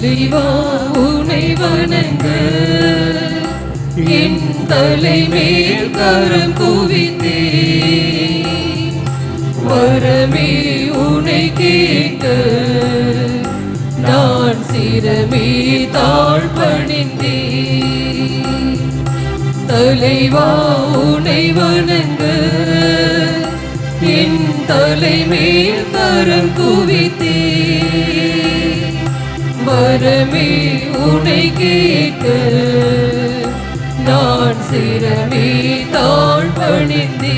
தலைவா உனை வணங்க என் தலைமேல் கரம் குவித்தே வரமே உனை கேட்க நான் சிரமே தாழ்பணிந்தே தலைவா உனை வணங்க என் தலைமேல் கரம் குவித்தே வரமே உனை கேட்க நான் சிரமே தாழ்பணிந்தே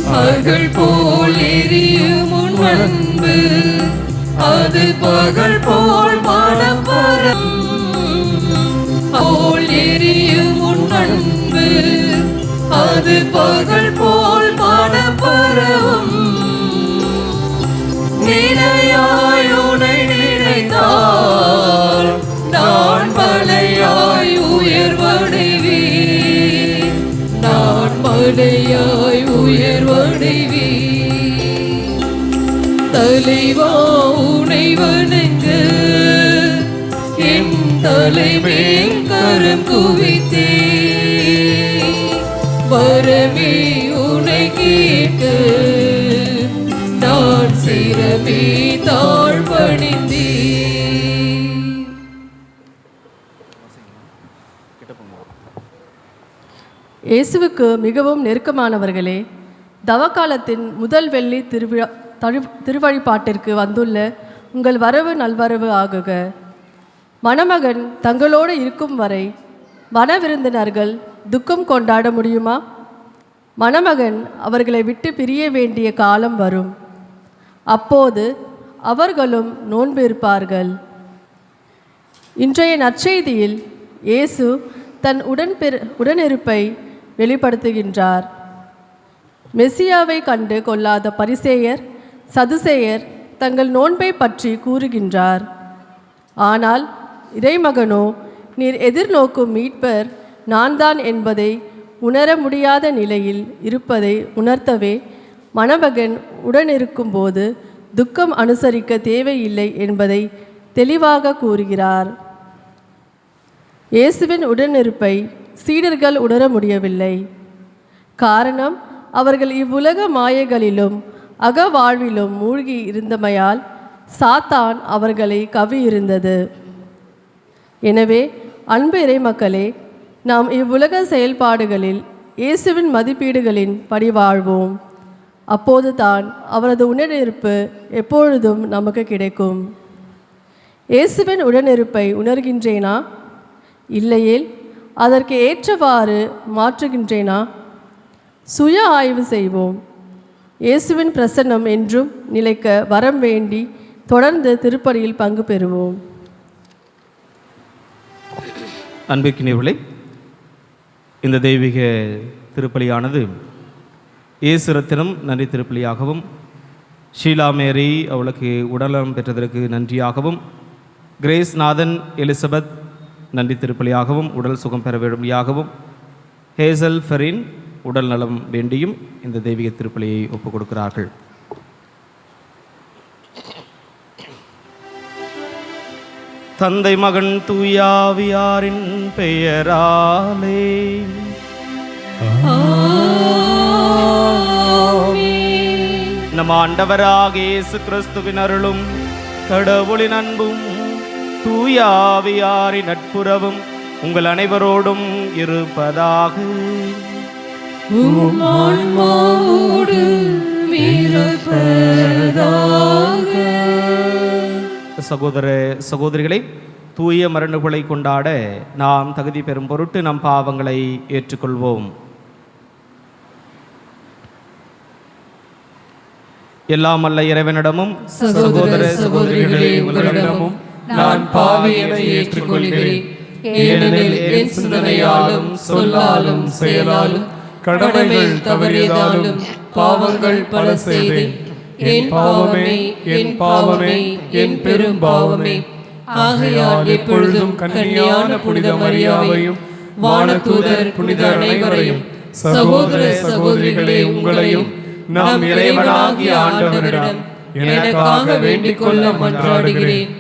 பகல் போல் எரியும் உன் அன்பு அது பகல் போல் மனப்பரம் போல் எரியும் உன் அன்பு அது பகல் போல் மனப்பரம் நிலையாய் உனை நினைத்தால் நான் மலையாய் உயர்வடைவேன் நான் மலையாய் உயர்வடைவே தலைவா உனை வணங்க என் தலைமேல் கரம் குவித்தே வரமே உனை கேட்க நான் சிரமே தாழ்பணிந்தே. இயேசுவுக்கு மிகவும் நெருக்கமானவர்களே, தவக்காலத்தின் முதல் வெள்ளி திருவழிபாட்டிற்கு வந்துள்ள உங்கள் வரவு நல்வரவு ஆகுக. மணமகன் தங்களோடு இருக்கும் வரை மணவிருந்தினர்கள் துக்கம் கொண்டாட முடியுமா? மணமகன் அவர்களை விட்டு பிரிய வேண்டிய காலம் வரும். அப்போது அவர்களும் நோன்பு இருப்பார்கள். இன்றைய நற்செய்தியில் இயேசு தன் உடனிருப்பை வெளிப்படுத்துகின்றார். மெசியாவை கண்டு கொள்ளாத பரிசேயர் சதுசேயர் தங்கள் நோன்பை பற்றி கூறுகின்றார். ஆனால் இறைமகனோ நீர் எதிர்நோக்கும் மீட்பர் நான் தான் என்பதை உணர முடியாத நிலையில் இருப்பதை உணர்த்தவே மணமகன் உடனிருக்கும்போது துக்கம் அனுசரிக்க தேவையில்லை என்பதை தெளிவாக கூறுகிறார். இயேசுவின் உடனிருப்பை சீடர்கள் உணர முடியவில்லை. காரணம், அவர்கள் இவ்வுலக மாயைகளிலும் அகவாழ்விலும் மூழ்கி இருந்தமையால் சாத்தான் அவர்களை கவ்வியிருந்தது. எனவே அன்பு இறைமக்களே, நாம் இவ்வுலக செயல்பாடுகளில் இயேசுவின் மதிப்பீடுகளின் படி வாழ்வோம். அப்போது தான் அவரது உடனிருப்பு எப்பொழுதும் நமக்கு கிடைக்கும். இயேசுவின் உடனிருப்பை உணர்கின்றேனா? இல்லையேல் அதற்கு ஏற்றவாறு மாற்றுகின்றேனா? சுய ஆய்வு செய்வோம். இயேசுவின் பிரசன்னம் என்றும் நிலைக்க வரம் வேண்டி தொடர்ந்து திருப்பலியில் பங்கு பெறுவோம். அன்பிற்கினியவர்களே, இந்த தெய்வீக திருப்பலியானது இயேசு ரத்தினம் நன்றி திருப்பலியாகவும், ஷீலா மேரி அவளுக்கு உடல்நலம் பெற்றதற்கு நன்றியாகவும், கிரேஸ் நாதன் எலிசபெத் நன்றி திருப்பலியாகவும் உடல் சுகம் பெற வேண்டியாகவும், ஹேசல் ஃபெரின் உடல் நலம் வேண்டியும் இந்த தெய்வீக திருப்பலியை ஒப்புக் கொடுக்கிறார்கள். தந்தை மகன் தூயாவியாரின் பெயராலே நம் ஆண்டவராகிய இயேசு கிறிஸ்துவின் அருளும் கடவுளின் அன்பும் தூயாவியாரின் நட்புறவும் உங்கள் அனைவரோடும் இருப்பதாக. சகோதர சகோதரிகளை, தூய மரணுகளை கொண்டாட நாம் தகுதி பெறும் பொருட்டு நம் பாவங்களை ஏற்றுக்கொள்வோம். எல்லாம் அல்ல இறைவனிடமும் சகோதர சகோதரிகளே உங்களிடமும் நான் பாவி என ஏற்றுக்கொள்கிறேன். ஏனெனில் என் சிந்தனையாலும் சொல்லாலும் செயலாலும் கடமைகள் தவறியதாலும் பாவங்கள் பல செய்தேன். என் பாவமே, என் பாவமே, என் பெரும் பாவமே. ஆகையால் எப்பொழுதும் கன்னியான புனித மரியாவையும் வானதூதர் புனித அனைவரையும் சகோதர சகோதரிகளே உங்களையும் நம் இறைவனாகிய ஆண்டவரிடம் எனக்காக வேண்டிக் கொள்ள மன்றாடுகிறேன்.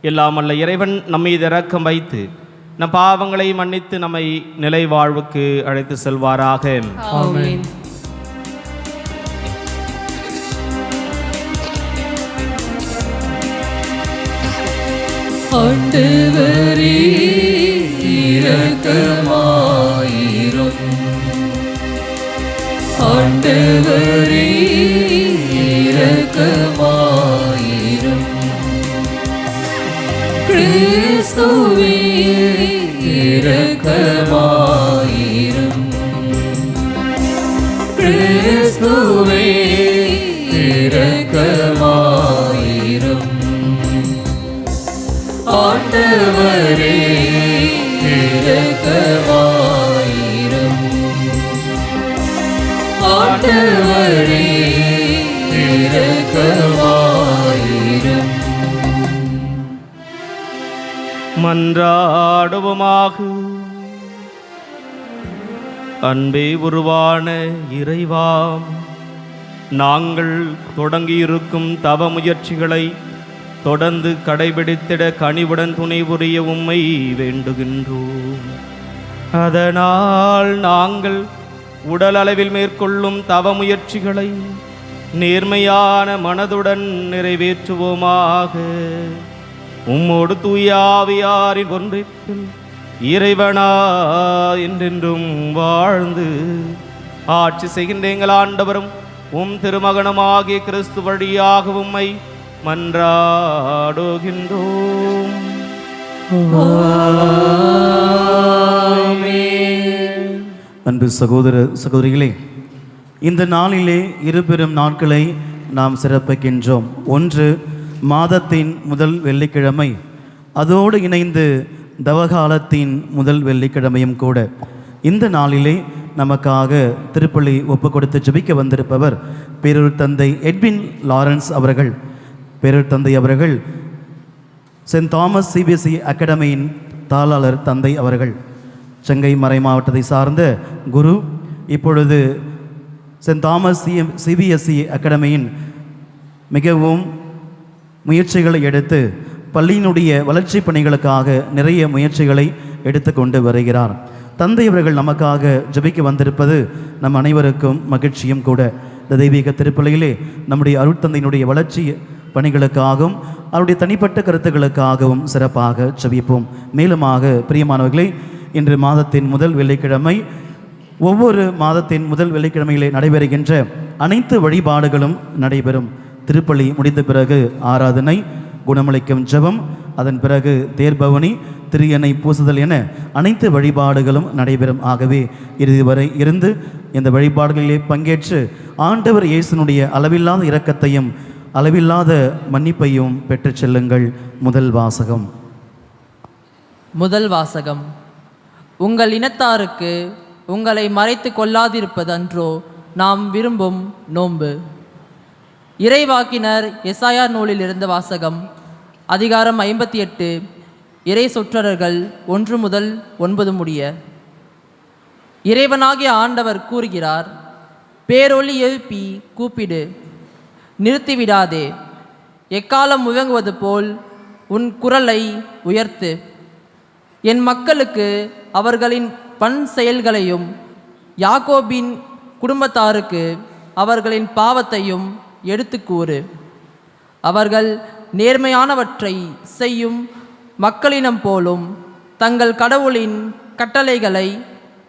எல்லாம் அல்ல இறைவன் நம்மீது இரக்கம் வைத்து நம் பாவங்களை மன்னித்து நம்மை நிலை வாழ்வுக்கு அழைத்து செல்வாராக. ஆமென். ஆண்டவரே இரக்கமாயிரும். ஆண்டவரே இரக்கமாயிரும். கிறிஸ்துவே இரக்கமாயிரும். கிறிஸ்துவே இரக்கமாயிரும். ஆண்டவரே இரக்கமாயிரும். ஆண்டவரே இரக்கமாயிரும். மன்றாடுவோமாக. அன்பே உருவான இறைவாம், நாங்கள் தொடங்கியிருக்கும் தவ முயற்சிகளை தொடர்ந்து கடைபிடித்திட கனிவுடன் துணை புரிய உம்மை வேண்டுகின்றோம். அதனால் நாங்கள் உடல் அளவில் மேற்கொள்ளும் தவ முயற்சிகளை நேர்மையான மனதுடன் நிறைவேற்றுவோமாக. உம்மோடு தூய ஆவியாரின் ஒன்றிப்பில் இறைவனா என்றென்றும் வாழ்ந்து ஆட்சி செய்கின்ற எங்கள் ஆண்டவரும் உம் திருமகனுமாகிய கிறிஸ்து வழியாக உம்மை மன்றாடுகின்றோம். அன்பு சகோதர சகோதரிகளே, இந்த நாளிலே இருபெரும் நாட்களை நாம் சிறப்பிக்கின்றோம். ஒன்று மாதத்தின் முதல் வெள்ளிக்கிழமை, அதோடு இணைந்து தவகாலத்தின் முதல் வெள்ளிக்கிழமையும் கூட. இந்த நாளிலே நமக்காக திருப்பலி ஒப்பு கொடுத்து ஜெபிக்க வந்திருப்பவர் பேரூர் தந்தை எட்வின் லாரன்ஸ் அவர்கள். பேரூர் தந்தை அவர்கள் சென்ட் தாமஸ் சிபிஎஸ்இ அகாடமியின் தாளாளர் தந்தை அவர்கள். செங்கை மறை மாவட்டத்தை சார்ந்த குரு. இப்பொழுது சென்ட் தாமஸ் சிபிஎஸ்இ அகாடமியின் மிகவும் முயற்சிகளை எடுத்து பள்ளியினுடைய வளர்ச்சி பணிகளுக்காக நிறைய முயற்சிகளை எடுத்து கொண்டு வருகிறார். தந்தை அவர்கள் நமக்காக ஜெபிக்க வந்திருப்பது நம் அனைவருக்கும் மகிழ்ச்சியும் கூட. இந்த தெய்வீக திருப்பலியிலே நம்முடைய அருட்தந்தையினுடைய வளர்ச்சி பணிகளுக்காகவும் அவருடைய தனிப்பட்ட கருத்துக்களுக்காகவும் சிறப்பாக ஜெபிப்போம். மேலுமாக பிரியமானவர்களே, இன்று மாதத்தின் முதல் வெள்ளிக்கிழமை. ஒவ்வொரு மாதத்தின் முதல் வெள்ளிக்கிழமையிலே நடைபெறுகின்ற அனைத்து வழிபாடுகளும் நடைபெறும். திருப்பலி முடிந்த பிறகு ஆராதனை, குணமளிக்கும் ஜெபம், அதன் பிறகு தேர்பவனி, திரு எண்ணெய் பூசுதல் என அனைத்து வழிபாடுகளும் நடைபெறும். ஆகவே இறுதி வரை இருந்து இந்த வழிபாடுகளிலே பங்கேற்று ஆண்டவர் இயேசுனுடைய அளவில்லாத இரக்கத்தையும் அளவில்லாத மன்னிப்பையும் பெற்று செல்லுங்கள். முதல் வாசகம். முதல் வாசகம். உங்கள் இனத்தாருக்கு உங்களை மறைத்து கொள்ளாதிருப்பதன்றோ நாம் விரும்பும் நோன்பு. இறைவாக்கினர் எசாயா நூலில் இருந்த வாசகம். அதிகாரம் 58, இறை சொற்றொடர்கள் 1 முதல் 9 முடிய. இறைவனாகிய ஆண்டவர் கூறுகிறார், பேரொலி எழுப்பி கூப்பிடு, நிறுத்திவிடாதே. எக்காலம் முழங்குவது போல் உன் குரலை உயர்த்து. என் மக்களுக்கு அவர்களின் பண் செயல்களையும் யாக்கோபின் குடும்பத்தாருக்கு அவர்களின் பாவத்தையும் எடுத்து கூறு. அவர்கள் நேர்மையானவற்றை செய்யும் மக்களினம் போலும் தங்கள் கடவுளின் கட்டளைகளை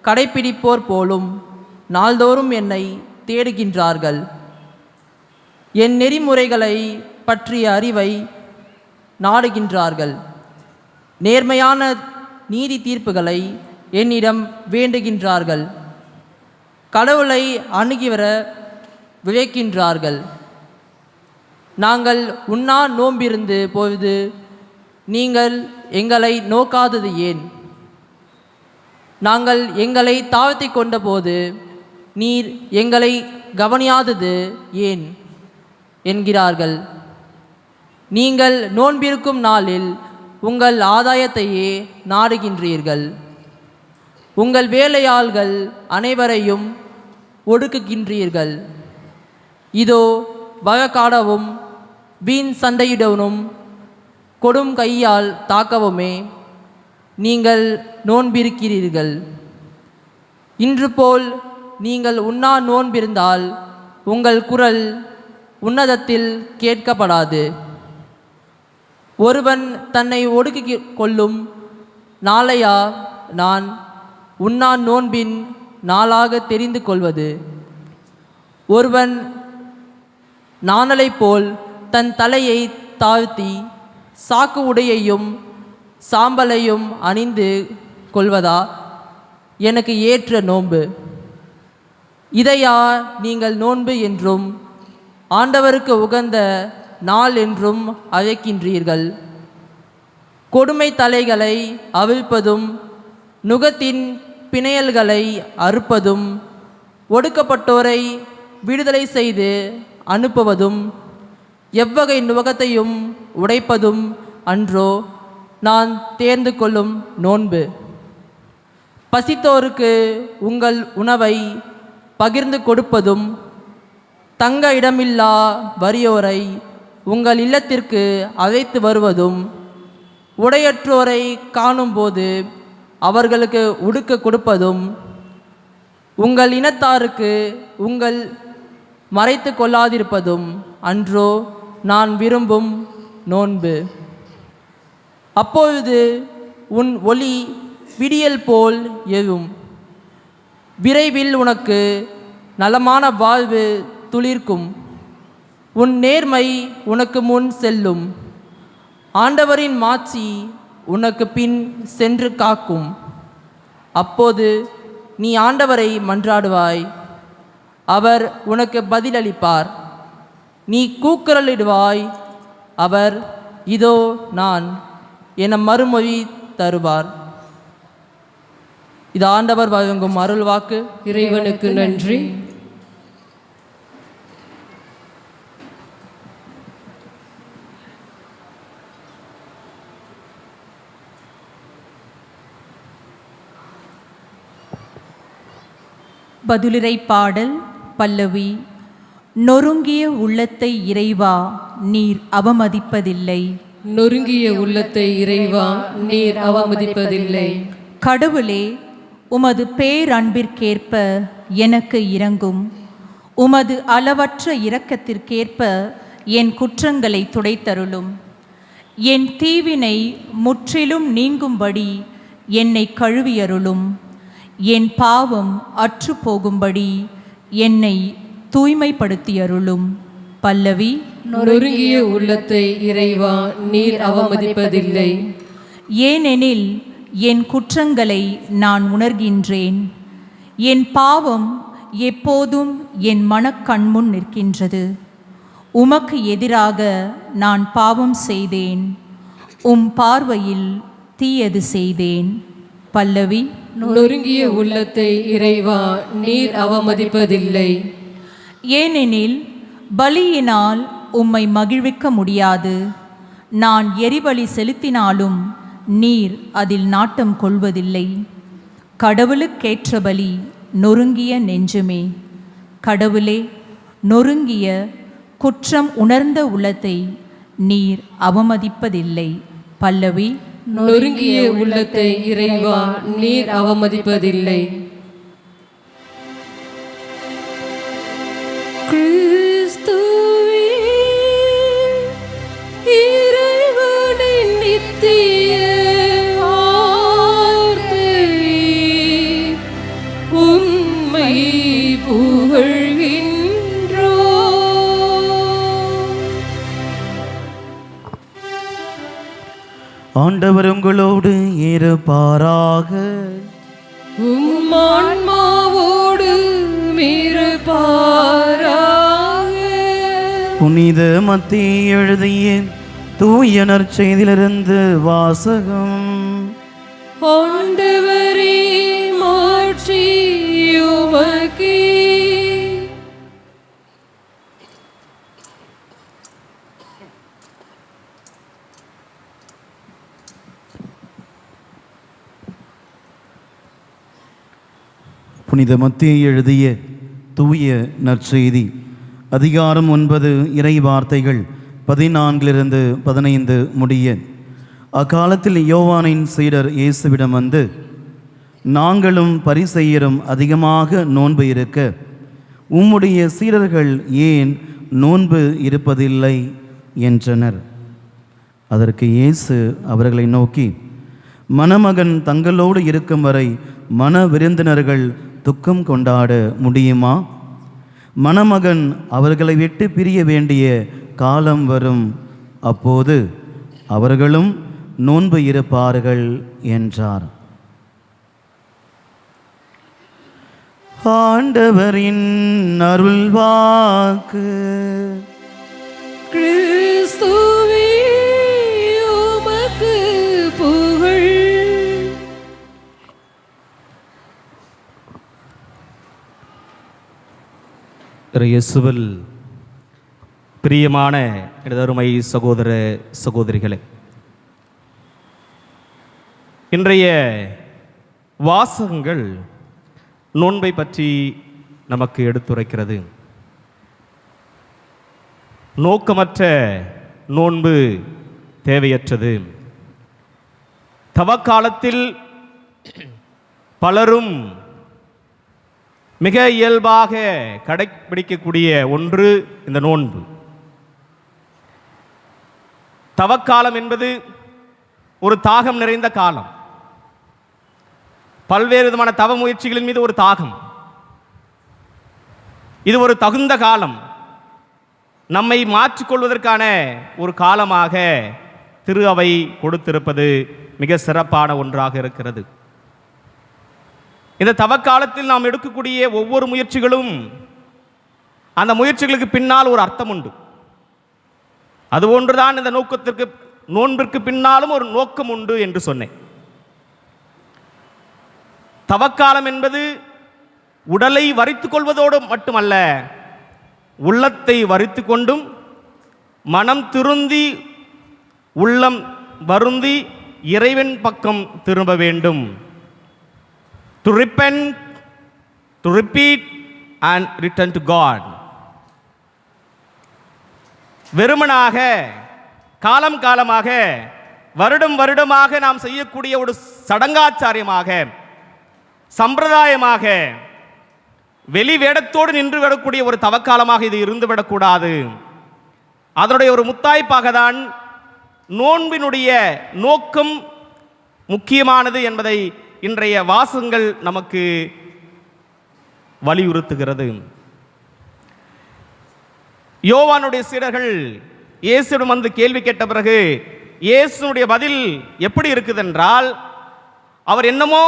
கடைப்பிடிப்போர் போலும் நாள்தோறும் என்னை தேடுகின்றார்கள். என் நெறிமுறைகளை பற்றிய அறிவை நாடுகின்றார்கள். நேர்மையான நீதி தீர்ப்புகளை என்னிடம் வேண்டுகின்றார்கள். கடவுளை அணுகிவர விளைக்கின்றார்கள். நாங்கள் உண்ணா நோம்பிருந்து போது நீங்கள் எங்களை நோக்காதது ஏன்? நாங்கள் எங்களை தாழ்த்தி கொண்ட போது நீர் எங்களை கவனியாதது ஏன் என்கிறார்கள். நீங்கள் நோன்பிருக்கும் நாளில் உங்கள் ஆதாயத்தையே நாடுகின்றீர்கள். உங்கள் வேலையாள்கள் அனைவரையும் ஒடுக்குகின்றீர்கள். இதோ வழக்காடவும் வீண் சண்டையிடவும் கொடும் கையால் தாக்கவுமே நீங்கள் நோன்பிருக்கிறீர்கள். இன்று போல் நீங்கள் உண்ணா நோன்பிருந்தால் உங்கள் குரல் உன்னதத்தில் கேட்கப்படாது. ஒருவன் தன்னை ஒடுக்கி கொள்ளும் நாளையா நான் உண்ணா நோன்பின் நாளாக தெரிந்து கொள்வது? ஒருவன் நாணலை போல் தன் தலையை தாழ்த்தி சாக்கு உடையையும் சாம்பலையும் அணிந்து கொள்வதா எனக்கு ஏற்ற நோன்பு? இதையா நீங்கள் நோன்பு என்றும் ஆண்டவருக்கு உகந்த நாள் என்றும் அழைக்கின்றீர்கள்? கொடுமை தலைகளை அவிழ்ப்பதும் நுகத்தின் பிணையல்களை அறுப்பதும் ஒடுக்கப்பட்டோரை விடுதலை செய்து அனுப்புவதும் எவ்வகை நுகத்தையும் உடைப்பதும் அன்றோ நான் தேர்ந்து கொள்ளும் நோன்பு? பசித்தோருக்கு உங்கள் உணவை பகிர்ந்து கொடுப்பதும் தங்க இடமில்லா வறியோரை உங்கள் இல்லத்திற்கு அழைத்து வருவதும் உடையற்றோரை காணும்போது அவர்களுக்கு உடுக்க கொடுப்பதும் உங்கள் இனத்தாருக்கு உங்கள் மறைத்து கொள்ளாதிருப்பதும் அன்றோ நான் விரும்பும் நோன்பு? அப்பொழுது உன் ஒளி விடியல் போல் எழும். விரைவில் உனக்கு நலமான வாழ்வு துளிர்க்கும். உன் நேர்மை உனக்கு முன் செல்லும். ஆண்டவரின் மாட்சி உனக்கு பின் சென்று காக்கும். அப்போது நீ ஆண்டவரை மன்றாடுவாய், அவர் உனக்கு பதிலளிப்பார். நீ கூக்குரலிடுவாய், அவர் இதோ நான் என மறுமொழி தருவார். இது ஆண்டவர் வழங்கும் அருள் வாக்கு. இறைவனுக்கு நன்றி. பதிலுரை பாடல் பல்லவி. நொறுங்கிய உள்ளத்தை இறைவா நீர் அவமதிப்பதில்லை. நொறுங்கிய உள்ளத்தை இறைவா நீர் அவமதிப்பதில்லை. கடவுளே, உமது பேரன்பிற்கேற்ப எனக்கு இரங்கும். உமது அளவற்ற இரக்கத்திற்கேற்ப என் குற்றங்களை துடைத்தருளும். என் தீவினை முற்றிலும் நீங்கும்படி என்னை கழுவியருளும். என் பாவம் அற்று போகும்படி என்னை தூய்மைப்படுத்தியருளும். பல்லவி. நொறுங்கிய உள்ளத்தை இறைவா நீர் அவமதிப்பதில்லை. ஏனெனில் என் குற்றங்களை நான் உணர்கின்றேன். என் பாவம் எப்போதும் என் மனக்கண்முன் நிற்கின்றது. உமக்கு எதிராக நான் பாவம் செய்தேன். உம் பார்வையில் தீயது செய்தேன். பல்லவி. நொறுங்கிய உள்ளத்தை இறைவா நீர் அவமதிப்பதில்லை. ஏனெனில் பலியினால் உம்மை மகிழ்விக்க முடியாது. நான் எரிபலி செலுத்தினாலும் நீர் அதில் நாட்டம் கொள்வதில்லை. கடவுளுக்கேற்ற பலி நொறுங்கிய நெஞ்சுமே. கடவுளே, நொறுங்கிய குற்றம் உணர்ந்த உள்ளத்தை நீர் அவமதிப்பதில்லை. பல்லவி. நொறுங்கிய உள்ளத்தை இறைவா நீர் அவமதிப்பதில்லை. கிறிஸ்துவே, இறைவனின் நித்திய வார்த்தையே, உம்மை ஆண்டவர் உங்களோடு இருப்பாராக. உம் ஆன்மாவோடு இருப்பாராக. புனித மத்தேயு எழுதிய தூய நற்செய்தியிலிருந்து வாசகம். ஆண்டவரே, மாட்சி உமக்கே. புனித மத்தேயு எழுதிய தூய நற்செய்தி அதிகாரம் 9 இறை வார்த்தைகள் 14-15 முடிய. அக்காலத்தில் யோவானின் சீடர் இயேசுவிடம் வந்து, நாங்களும் பரிசேயரும் அதிகமாக நோன்பு இருக்க உம்முடைய சீடர்கள் ஏன் நோன்பு இருப்பதில்லை என்றனர். அதற்கு இயேசு அவர்களை நோக்கி, மணமகன் தங்களோடு இருக்கும் வரை மண விருந்தினர்கள் துக்கம் கொண்டாட முடியுமா? மணமகன் அவர்களை விட்டு பிரிய வேண்டிய காலம் வரும், அப்போது அவர்களும் நோன்பு இருப்பார்கள் என்றார். ஆண்டவரின் அருள்வாக்கு. கிறிஸ்துவே உமக்கு புகழ். இயேசுவில் பிரியமான அருமை சகோதர சகோதரிகளே, இன்றைய வாசகங்கள் நோன்பை பற்றி நமக்கு எடுத்துரைக்கிறது. நோக்கமற்ற நோன்பு தேவையற்றது. தவக்காலத்தில் பலரும் மிக இயல்பாக கடைபிடிக்கக்கூடிய ஒன்று இந்த நோன்பு. தவக்காலம் என்பது ஒரு தாகம் நிறைந்த காலம். பல்வேறு விதமான தவ முயற்சிகளின் மீது ஒரு தாகம். இது ஒரு தகுந்த காலம். நம்மை மாற்றிக்கொள்வதற்கான ஒரு காலமாக திரு அவை கொடுத்திருப்பது மிக சிறப்பான ஒன்றாக இருக்கிறது. இந்த தவக்காலத்தில் நாம் எடுக்கக்கூடிய ஒவ்வொரு முயற்சிகளும், அந்த முயற்சிகளுக்கு பின்னால் ஒரு அர்த்தம் உண்டு. அதுபோன்றுதான் இந்த நோன்பிற்கு பின்னாலும் ஒரு நோக்கம் உண்டு என்று சொன்னேன். தவக்காலம் என்பது உடலை வரித்துக் கொள்வதோடு மட்டுமல்ல, உள்ளத்தை வரித்து கொண்டும் மனம் திருந்தி உள்ளம் வருந்தி இறைவன் பக்கம் திரும்ப வேண்டும். To repent, to repeat and return to God. வெறுமனாக காலம் காலமாக வருடம் வருடமாக நாம் செய்யக்கூடிய ஒரு சடங்காச்சாரியமாக, சம்பிரதாயமாக, வெளி வேடத்தோடு நின்று விடக்கூடிய ஒரு தவக்காலமாக இது இருந்துவிடக்கூடாது. அதனுடைய ஒரு முத்தாய்ப்பாக தான் நோன்பினுடைய நோக்கம் முக்கியமானது என்பதை இன்றைய வாசகங்கள் நமக்கு வலியுறுத்துகிறது. யோவானுடைய சீடர்கள் இயேசுவிடம் வந்து கேள்வி கேட்ட பிறகு இயேசுனுடைய பதில் எப்படி இருக்குது என்றால், அவர் என்னமோ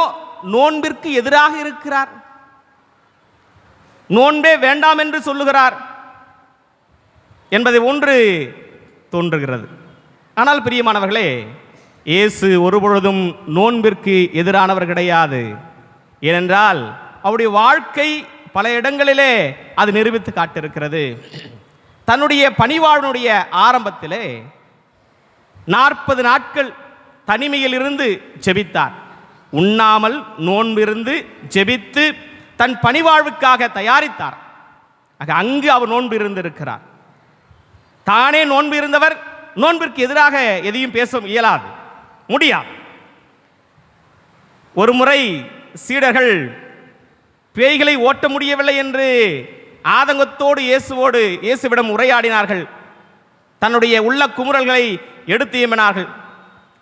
நோன்பிற்கு எதிராக இருக்கிறார், நோன்பே வேண்டாம் என்று சொல்லுகிறார் என்பதை ஒன்று தோன்றுகிறது. ஆனால் பிரியமானவர்களே, இயேசு ஒருபொழுதும் நோன்பிற்கு எதிரானவர் கிடையாது. ஏனென்றால் அவருடைய வாழ்க்கை பல இடங்களிலே அது நிரூபித்து காட்டிருக்கிறது. தன்னுடைய பணிவாழ்வுடைய ஆரம்பத்திலே 40 நாட்கள் தனிமையில் இருந்து ஜெபித்தார். உண்ணாமல் நோன்பிருந்து ஜெபித்து தன் பணிவாழ்வுக்காக தயாரித்தார். அங்கு அவர் நோன்பு இருந்திருக்கிறார். தானே நோன்பு இருந்தவர் நோன்பிற்கு எதிராக எதையும் பேச இயலாது, முடியாது. ஒரு முறை சீடர்கள் பேய்களை ஓட்ட முடியவில்லை என்று ஆதங்கத்தோடு இயேசுவிடம் உரையாடினார்கள். தன்னுடைய உள்ள குமுறல்களை எடுத்து எம்பினார்கள்.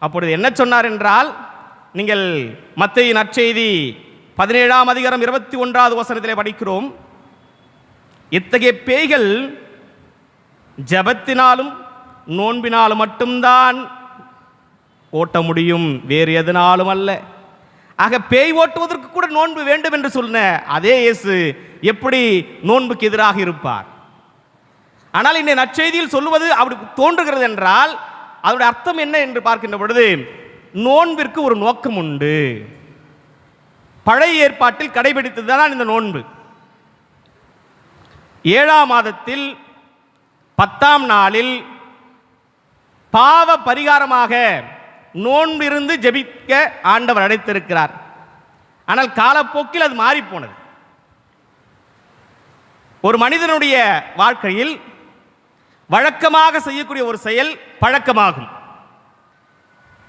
அப்பொழுது என்ன சொன்னார் என்றால், நீங்கள் மத்தேயு நற்செய்தி 17ஆம் அதிகாரம் 21வது வசனத்திலே படிக்கிறோம், இத்தகைய பேய்கள் ஜெபத்தினாலும் நோன்பினாலும் மட்டும்தான் ஓட்ட முடியும், வேறு எதனாலும் அல்ல. ஆக பேய் ஓட்டுவதற்கு கூட நோன்பு வேண்டும் என்று சொன்ன அதே இயேசு எப்படி நோன்புக்கு எதிராக இருப்பார்? ஆனால் இந்த நற்செய்தியில் சொல்லுவது அப்படி தோன்றுகிறது என்றால் அதனுடைய அர்த்தம் என்ன என்று பார்க்கின்ற பொழுது, நோன்பிற்கு ஒரு நோக்கம் உண்டு. பழைய ஏற்பாட்டில் கடைபிடித்ததுதான் இந்த நோன்பு. 7ஆம் மாதத்தில் 10ஆம் நாளில் பாவ பரிகாரமாக நோன்பிருந்து ஜெபிக்க ஆண்டவர் அழைத்திருக்கிறார். ஆனால் காலப்போக்கில் அது மாறி போனது. ஒரு மனிதனுடைய வாழ்க்கையில் வழக்கமாக செய்யக்கூடிய ஒரு செயல் பழக்கமாகும்.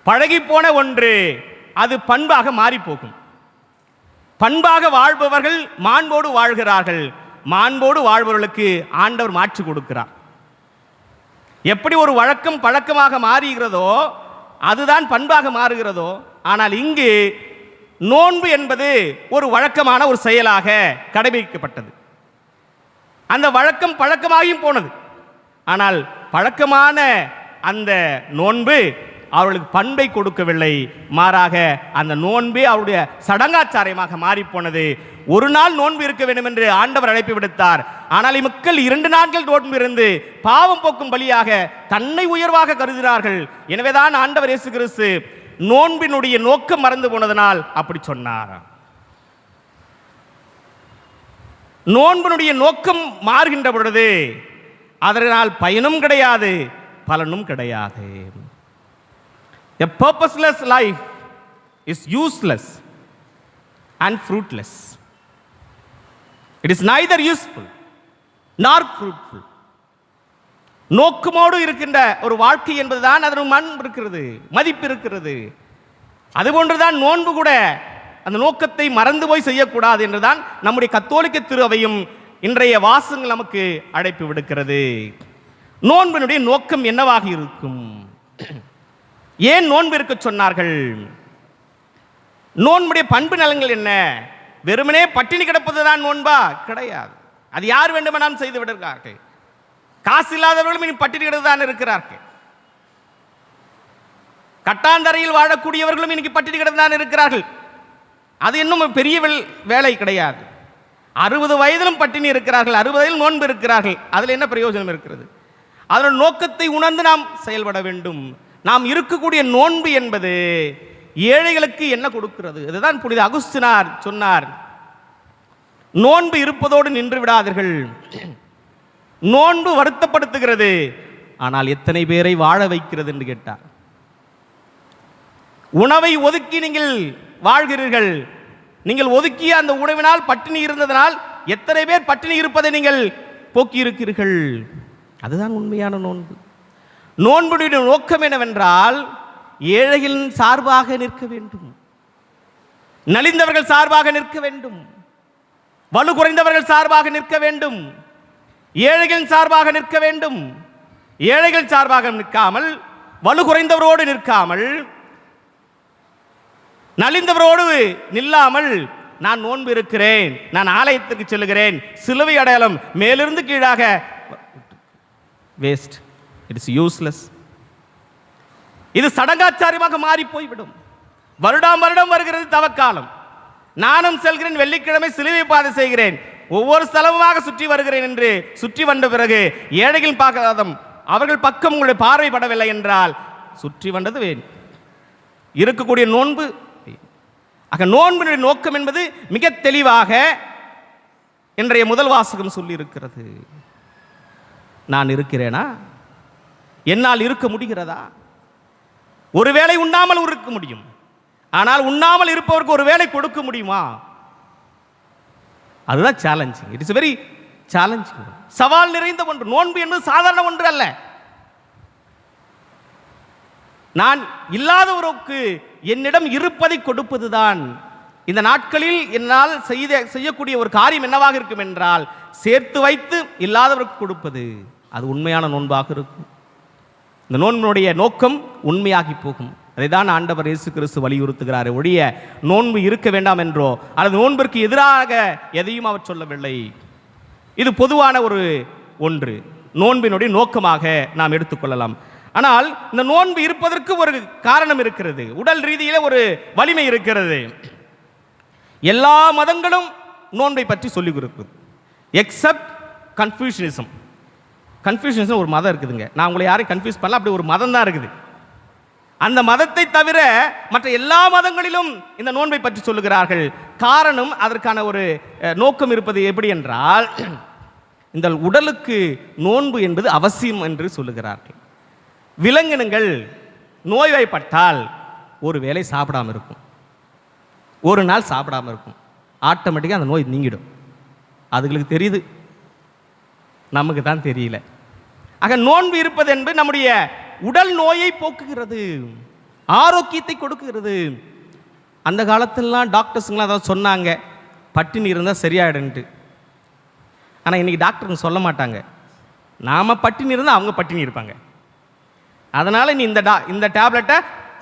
பழகிப்போன ஒன்று அது பண்பாக மாறிப்போகும். பண்பாக வாழ்பவர்கள் மாண்போடு வாழ்கிறார்கள். மாண்போடு வாழ்பவர்களுக்கு ஆண்டவர் மாற்றி கொடுக்கிறார். எப்படி ஒரு வழக்கம் பழக்கமாக மாறுகிறதோ அதுதான் பண்பாக மாறுகிறதோ, ஆனால் இங்கு நோன்பு என்பது ஒரு வழக்கமான ஒரு செயலாக கடைபிடிக்கப்பட்டது. அந்த வழக்கம் பழக்கமாகியும் போனது. ஆனால் பழக்கமான அந்த நோன்பு அவர்களுக்கு பண்பை கொடுக்கவில்லை. மாறாக அந்த நோன்பே அவருடைய சடங்காச்சாரியமாக மாறிப்போனது. ஒரு நாள் நோன்பு இருக்க வேண்டும் என்று ஆண்டவர் அழைப்பு விடுத்தார். ஆனால் மக்கள் 2 நாட்கள் நோன்பு இருந்து பாவம் போக்கும் பலியாக தன்னை உயர்வாக கருதினார்கள். எனவேதான் ஆண்டவர் இயேசு கிறிஸ்து நோன்பினுடைய நோக்கம் மறந்து போனதனால் அப்படி சொன்னார். நோன்பினுடைய நோக்கம் மாறுகின்ற பொழுது அதனால் பயனும் கிடையாது, பலனும் கிடையாது. A purposeless life is useless and fruitless. It is neither useful nor fruitful. நோக்கமோடு இருக்கின்ற ஒரு வாழ்க்கை என்பதுதான் அதன் மண் இருக்கிறது, மதிப்பு இருக்கிறது. அதுபோன்றுதான் நோன்பு கூட அந்த நோக்கத்தை மறந்து போய் செய்யக்கூடாது என்றுதான் நம்முடைய கத்தோலிக்க திருவையும் இன்றைய வாசகங்கள் நமக்கு அழைப்பு விடுக்கிறது. நோன்பினுடைய நோக்கம் என்னவாக இருக்கும்? ஏன் நோன்பு இருக்க சொன்னார்கள்? நோன்புடைய பண்பு நலங்கள் என்ன? வெறுமனே பட்டினி கிடப்பதுதான் நோன்பா? கிடையாது. அது யார் வேண்டுமானாலும் செய்து விடுகிறார்கள். காசு இல்லாதவர்களும் இனி பட்டினி கிடந்துதான் இருக்கிறார்கள். கட்டாந்தரையில் வாழக்கூடியவர்களும் இன்னைக்கு பட்டினி கிடந்துதான் இருக்கிறார்கள். அது இன்னும் பெரிய வேலை கிடையாது. 60 வயதிலும் பட்டினி இருக்கிறார்கள், 60 வயதிலும் நோன்பு இருக்கிறார்கள். அதில் என்ன பிரயோஜனம் இருக்கிறது? அதன் நோக்கத்தை உணர்ந்து நாம் செயல்பட வேண்டும். நாம் இருக்கக்கூடிய நோன்பு என்பது ஏழைகளுக்கு என்ன கொடுக்கிறது? இதுதான் புனித அகுஸ்தினார் சொன்னார். நோன்பு இருப்பதோடு நின்று விடாதீர்கள். நோன்பு வருத்தப்படுத்துகிறது, ஆனால் எத்தனை பேரை வாழ வைக்கிறது என்று கேட்டார். உணவை ஒதுக்கி நீங்கள் வாழ்கிறீர்கள். நீங்கள் ஒதுக்கிய அந்த உணவினால் பட்டினி இருந்ததனால் எத்தனை பேர் பட்டினி இருப்பதை நீங்கள் போக்கி இருக்கிறீர்கள். அதுதான் உண்மையான நோன்பு. நோன்புடைய நோக்கம் என்னவென்றால் ஏழைகளின் சார்பாக நிற்க வேண்டும், நலிந்தவர்கள் சார்பாக நிற்க வேண்டும், வலு குறைந்தவர்கள் சார்பாக நிற்க வேண்டும், ஏழைகளின் சார்பாக நிற்க வேண்டும். ஏழைகள் சார்பாக நிற்காமல், வலு குறைந்தவரோடு நிற்காமல், நலிந்தவரோடு நில்லாமல், நான் நோன்பு இருக்கிறேன், நான் ஆலயத்துக்கு செல்லுகிறேன், சிலுவை அடையாளம் மேலிருந்து கீழாக வேஸ்ட், இட் இஸ் யூஸ்லெஸ். இது சடங்காச்சாரியமாக மாறி போய்விடும். வருடம் வருடம் வருகிறது தவக்காலம். நானும் செல்கிறேன், வெள்ளிக்கிழமை சிலுவை பாதை செய்கிறேன், ஒவ்வொரு ஸ்தலமாக சுற்றி வருகிறேன் என்று சுற்றி வந்த பிறகு ஏழைகள் பார்க்காதம் அவர்கள் பக்கம் உங்களுடைய பார்வைப்படவில்லை என்றால் சுற்றி வந்தது வேன் இருக்கக்கூடிய நோன்பு. ஆக நோன்பினுடைய நோக்கம் என்பது மிக தெளிவாக இன்றைய முதல் வாசகம் சொல்லி இருக்கிறது. நான் இருக்கிறேனா? என்னால் இருக்க முடிகிறதா? ஒருவேளை உண்ணாமல் இருக்க முடியும், ஆனால் உண்ணாமல் இருப்பவருக்கு ஒரு வேளை கொடுக்க முடியுமா? அதுதான் challenging. It is very challenging, சவால் நிறைந்த ஒன்று. நோன்பு என்பது சாதாரண ஒன்று அல்ல. நான் இல்லாதவருக்கு என்னிடம் இருப்பதை கொடுப்பதுதான். இந்த நாட்களில் என்னால் செய்யக்கூடிய ஒரு காரியம் என்னவாக இருக்கும் என்றால் சேர்த்து வைத்து இல்லாதவருக்கு கொடுப்பது. அது உண்மையான நோன்பாக இருக்கும். இந்த நோன்பினுடைய நோக்கம் உண்மையாகி போகும். அதை தான் ஆண்டவர் இயேசு கிறிஸ்து வலியுறுத்துகிறார். ஒழிய நோன்பு இருக்க வேண்டாம் என்றோ அல்லது நோன்பிற்கு எதிராக எதையும் அவர் சொல்லவில்லை. இது பொதுவான ஒரு ஒன்று, நோன்பினுடைய நோக்கமாக நாம் எடுத்துக்கொள்ளலாம். ஆனால் இந்த நோன்பு இருப்பதற்கு ஒரு காரணம் இருக்கிறது, உடல் ரீதியிலே ஒரு வலிமை இருக்கிறது. எல்லா மதங்களும் நோன்பை பற்றி சொல்லிக் கொடுக்குது, எக்ஸப்ட் கன்ஃபியூஷனிசம். கன்ஃபியூஷனிசம் ஒரு மதம் இருக்குதுங்க, நான் உங்களை யாரையும் கன்ஃபியூஸ் பண்ணல, அப்படி ஒரு மதம் தான் இருக்குது. அந்த மதத்தை தவிர மற்ற எல்லா மதங்களிலும் இந்த நோன்பை பற்றி சொல்லுகிறார்கள். காரணம், அதற்கான ஒரு நோக்கம் இருப்பது எப்படி என்றால், இந்த உடலுக்கு நோன்பு என்பது அவசியம் என்று சொல்லுகிறார்கள். விலங்கினங்கள் நோய்வாய்ப்பட்டால் ஒரு வேளை சாப்பிடாமல் இருக்கும், ஒரு நாள் சாப்பிடாமல் இருக்கும், ஆட்டோமேட்டிக்காக அந்த நோய் நீங்கிடும். அதுகளுக்கு தெரியுது நமக்கு தான் தெரியல. ஆக நோன்பு இருப்பது என்பது நம்முடைய உடல் நோயை போக்குகிறது, ஆரோக்கியத்தை கொடுக்குகிறது. அந்த காலத்திலலாம் டாக்டர்ஸுங்களாம் அதாவது சொன்னாங்க, பட்டினி இருந்தால் சரியாயிடுன்ட்டு. ஆனால் இன்றைக்கி டாக்டருங்க சொல்ல மாட்டாங்க, நாம் பட்டினி இருந்தால் அவங்க பட்டினி இருப்பாங்க, அதனால் நீ இந்த டேப்லெட்டை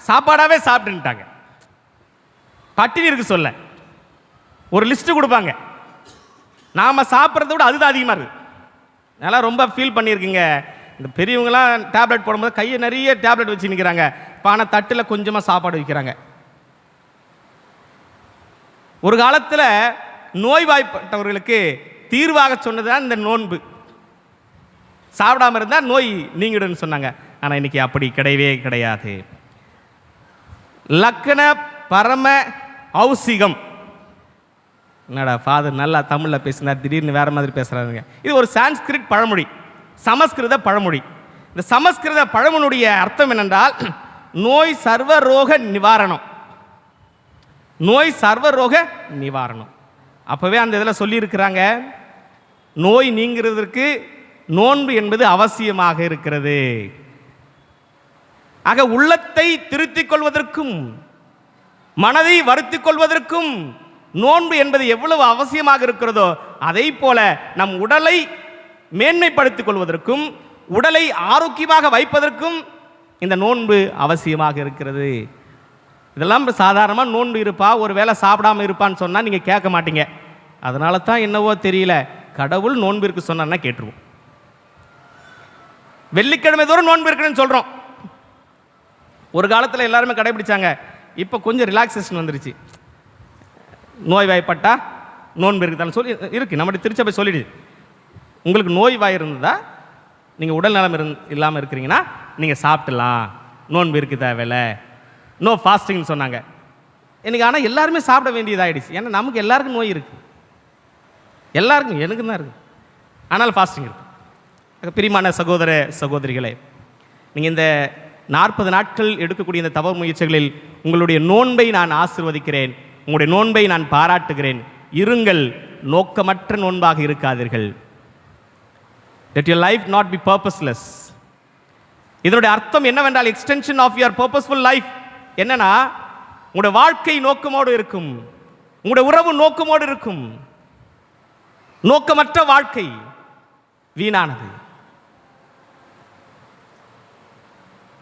சாப்பாடாகவே சாப்பிட்டுட்டாங்க. பட்டினி இருக்கு சொல்ல ஒரு லிஸ்ட்டு கொடுப்பாங்க, நாம் சாப்பிட்றத விட அதுதான் அதிகமாக இருக்குது. அதெல்லாம் ரொம்ப ஃபீல் பண்ணியிருக்குங்க. இந்த பெரியவங்களாம் டேப்லெட் போடும்போது கையை நிறைய டேப்லெட் வச்சு நிற்கிறாங்க, ஆனால் தட்டில் கொஞ்சமாக சாப்பாடு வைக்கிறாங்க. ஒரு காலத்தில் நோய்வாய்ப்பட்டவர்களுக்கு தீர்வாக சொன்னது தான் இந்த நோன்பு. சாப்பிடாமல் இருந்தால் நோய் நீங்கிடுன்னு சொன்னாங்க. ஆனால் இன்னைக்கு அப்படி கிடையவே கிடையாது. லக்கண பரம ஔசிகம். என்னடா ஃபாதர் நல்லா தமிழில் பேசினார், திடீர்னு வேறு மாதிரி பேசுகிறாருங்க. இது ஒரு சான்ஸ்கிரிட் பழமொழி, சமஸ்கிருத பழமொழி. இந்த சமஸ்கிருத பழமொழியுடைய அர்த்தம் என்னென்றால் நோய் சர்வரோக நிவாரணம். நோய் சர்வரோக நிவாரணம். அப்போவே அந்த இதில் சொல்லியிருக்கிறாங்க, நோய் நீங்கிறதுக்கு நோன்பு என்பது அவசியமாக இருக்கிறது. ஆக உள்ளத்தை திருத்திக் கொள்வதற்கும் மனதை வருத்திக் கொள்வதற்கும் நோன்பு என்பது எவ்வளவு அவசியமாக இருக்கிறதோ, அதை போல நம் உடலை மேன்மைப்படுத்திக் கொள்வதற்கும் உடலை ஆரோக்கியமாக வைப்பதற்கும் இந்த நோன்பு அவசியமாக இருக்கிறது. இதெல்லாம் சாதாரணமாக நோன்பு இருப்பா, ஒரு வேளை சாப்பிடாமல் இருப்பான்னு சொன்னால் நீங்கள் கேட்க மாட்டீங்க. அதனால தான் என்னவோ தெரியல, கடவுள் நோன்பு இருக்கு சொன்னா கேட்டுருவோம். வெள்ளிக்கிழமை தோறும் நோன்பு இருக்குன்னு சொல்கிறோம். ஒரு காலத்தில் எல்லாருமே கடைபிடிச்சாங்க, இப்போ கொஞ்சம் ரிலாக்ஸேஷன் வந்துருச்சு. நோய் வாய்ப்பட்டா நோன்பு இருக்குதான்னு சொல்லி இருக்குது. நம்முடைய திருச்சபை சொல்லிடுது, உங்களுக்கு நோய் வாய் இருந்தால் நீங்கள் உடல் நலம் இல்லாமல் இருக்கிறீங்கன்னா நீங்கள் சாப்பிடலாம், நோன்பு இருக்கு தேவையில்லை, நோ ஃபாஸ்டிங்னு சொன்னாங்க. எனக்கு ஆனால் எல்லாருமே சாப்பிட வேண்டியதாகிடுச்சு. ஏன்னா நமக்கு எல்லாருக்கும் நோய் இருக்குது, எல்லாருக்கும், எனக்கு தான் இருக்குது, ஆனால் ஃபாஸ்டிங் இருக்குது. பிரியமான சகோதர சகோதரிகளே, நீங்கள் இந்த 40 நாட்கள் எடுக்கக்கூடிய இந்த தவ முயற்சிகளில் உங்களுடைய நோன்பை நான் ஆசீர்வதிக்கிறேன், உங்களுடைய நோன்பை நான் பாராட்டுகிறேன். இருங்கள், நோக்கமற்ற நோன்பாக இருக்காதீர்கள். Let your life not be purposeless. இதனுடைய அர்த்தம் என்னவென்றால் extension of your purposeful life. என்னன்னா, உங்களுடைய வாழ்க்கை நோக்கமோடு இருக்கும், உங்களுடைய உறவு நோக்கமோடு இருக்கும். நோக்கமற்ற வாழ்க்கை வீணானது.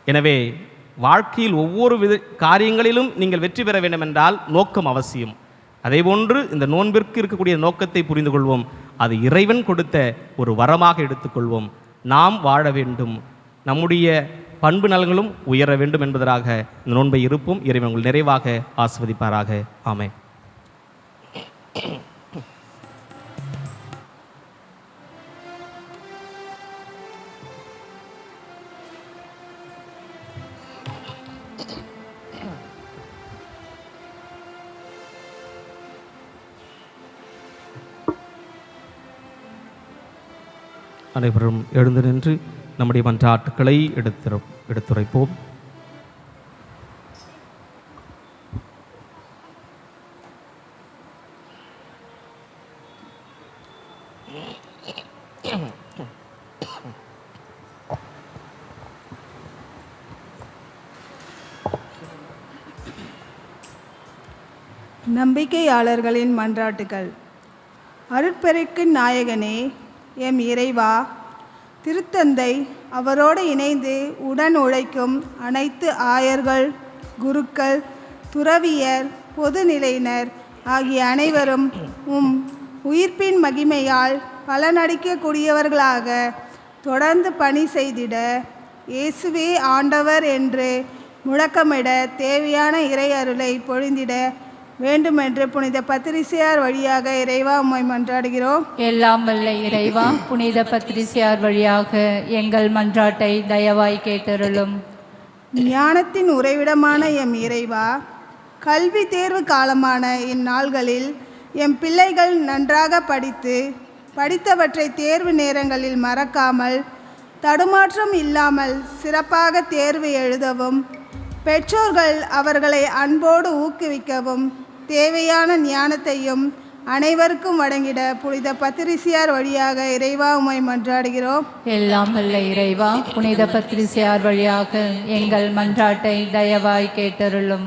எனவே வாழ்க்கையில் ஒவ்வொரு காரியங்களிலும் நீங்கள் வெற்றி பெற வேண்டும் என்றால் நோக்கம் அவசியம். அதேபோன்று இந்த நோன்பிற்கு இருக்கக்கூடிய நோக்கத்தை புரிந்து கொள்வோம். அது இறைவன் கொடுத்த ஒரு வரமாக எடுத்துக்கொள்வோம். நாம் வாழ வேண்டும், நம்முடைய பண்பு நலன்களும் உயர வேண்டும் என்பதற்காக இந்த நோன்பை இருப்போம். இறைவன் உங்கள் நிறைவாக ஆசீர்வதிப்பாராக. ஆமென். அனைவரும் எழுந்து நின்று நம்முடைய மன்றாட்டுக்களை எடுத்துரைப்போம். நம்பிக்கையாளர்களின் மன்றாட்டுகள். அருட்பெருக்கு நாயகனே, எம் இறைவா, திருத்தந்தை, அவரோடு இணைந்து உடன் உழைக்கும் அனைத்து ஆயர்கள், குருக்கள், துறவியர், பொதுநிலையினர் ஆகிய அனைவரும் உயிர்ப்பின் மகிமையால் பலனளிக்கக்கூடியவர்களாக தொடர்ந்து பணி செய்திட இயேசுவே ஆண்டவர் என்று முழக்கமிட தேவையான இறை அருளை பொழிந்திட வேண்டுமென்று புனித பத்திரிசியார் வழியாக இறைவா உம்மை மன்றாடுகிறோம். எல்லாம் வல்ல இறைவா, புனித பத்திரிசியார் வழியாக எங்கள் மன்றாட்டை தயவாய் கேட்டருளும். ஞானத்தின் உறைவிடமான எம் இறைவா, கல்வி தேர்வு காலமான இந்நாள்களில் எம் பிள்ளைகள் நன்றாக படித்தவற்றை தேர்வு நேரங்களில் மறக்காமல் தடுமாற்றம் இல்லாமல் சிறப்பாக தேர்வு எழுதவும், பெற்றோர்கள் அவர்களை அன்போடு ஊக்குவிக்கவும், தேவையான ஞானத்தையும் அனைவருக்கும் வழங்கிட புனித பத்திரிசியார் வழியாக இறைவா உம்மை மன்றாடுகிறோம். எல்லாம் வல்ல இறைவா, புனித பத்திரிசியார் வழியாக எங்கள் மன்றாட்டை தயவாய் கேட்டருளும்.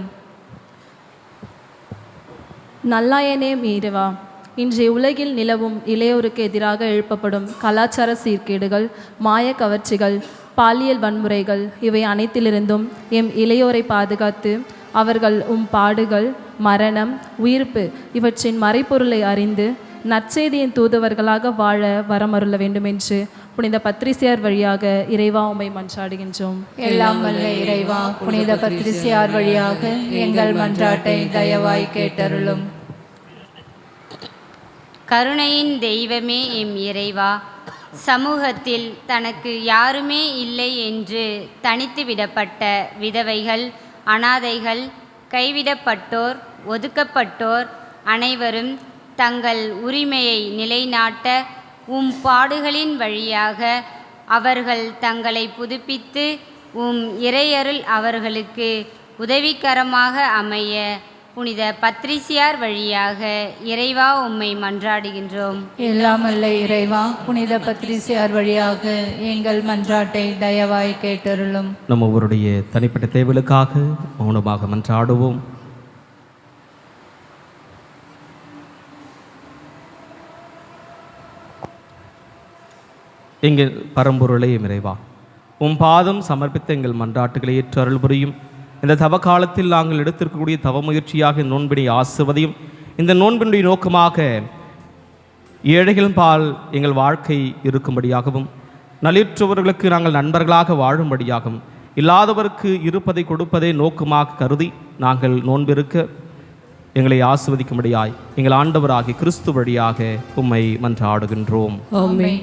நல்லாயனே மீறுவா, இன்றைய உலகில் நிலவும் இளையோருக்கு எதிராக எழுப்பப்படும் கலாச்சார சீர்கேடுகள், மாய கவர்ச்சிகள், பாலியல் வன்முறைகள் இவை அனைத்திலிருந்தும் எம் இளையோரை பாதுகாத்து அவர்கள் பாடுகள், மரணம், உயிர்ப்பு இவற்றின் மறைப்பொருளை அறிந்து நற்செய்தியின் தூதுவர்களாக வாழ வரமருள வேண்டும் என்று புனித பத்திரிசியார் வழியாக இறைவா உம்மை மன்றாடுகின்றோம். எல்லாம் வல்ல இறைவா, புனித பத்திரிசியார் வழியாக எங்கள் மன்றாட்டை தயவாய் கேட்டருளும். கருணையின் தெய்வமே எம் இறைவா, சமூகத்தில் தனக்கு யாருமே இல்லை என்று தனித்து விடப்பட்ட விதவைகள், அனாதைகள், கைவிடப்பட்டோர், ஒதுக்கப்பட்டோர் அனைவரும் தங்கள் உரிமையை நிலைநாட்ட பாடுகளின் வழியாக அவர்கள் தங்களை புதுப்பித்து இறையருள் அவர்களுக்கு உதவிகரமாக அமைய புனித பத்திரிசியார் வழியாக இறைவா உம்மை மன்றாடுகின்றோம். எல்லாம் வல்ல இறைவா, புனித பத்திரிசியார் வழியாக எங்கள் மன்றாட்டை தயவாய் கேட்டருளும். நம்ம ஒவ்வொருடைய தனிப்பட்ட தேவைகளுக்காக மௌனமாக மன்றாடுவோம். எங்கள் பரம்பொருளே இறைவா, பாதம் சமர்ப்பித்த எங்கள் மன்றாட்டுகளை ஏற்று அருள் புரியும். இந்த தவ காலத்தில் நாங்கள் எடுத்திருக்கக்கூடிய தவ முயற்சியாக நோன்பினை ஆசிர்வதியும். இந்த நோன்பினுடைய நோக்கமாக ஏழைகளின் பால் எங்கள் வாழ்க்கை இருக்கும்படியாகவும், நலிற்றவர்களுக்கு நாங்கள் நண்பர்களாக வாழும்படியாகவும், இல்லாதவருக்கு இருப்பதை கொடுப்பதை நோக்கமாக கருதி நாங்கள் நோன்பிருக்க எங்களை ஆசிர்வதிக்கும்படியாய் எங்கள் ஆண்டவராகிய கிறிஸ்து வழியாக உம்மை மன்றாடுகின்றோம். ஆமென்.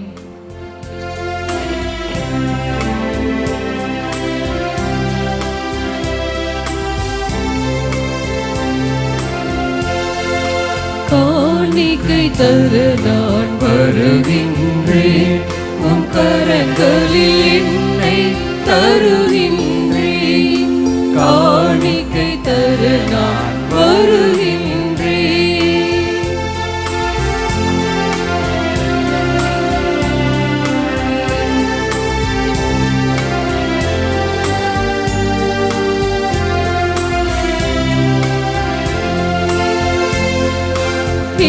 காணிக்கை தர நான் வருகின்றேன், உம் கரங்களில் என்னை தருகின்றேன். காணிக்கை தர நான் வருகின்றேன்.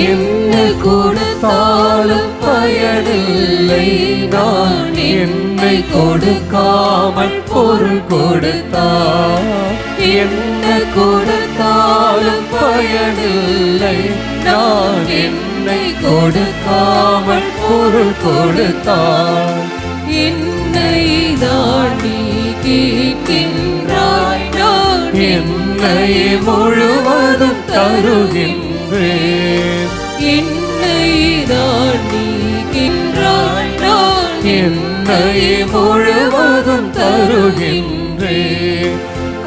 என்ன கொடுத்தாலும் பயனில்லை, நான் என்னை கொடுக்காமல் பொருள் கொடுத்தார். என்ன கொடுத்தாலும் பயனில்லை, நான் என்னை கொடுக்காமல் பொருள் கொடுத்தார். என்னை தான் நீ கேட்கின்றாய், நான் என்னை முழுவதும் தருகின்றேன். என்னை தான் நீக்கின்றாய், நான் என்னை முழுவதும் தருகின்றேன்.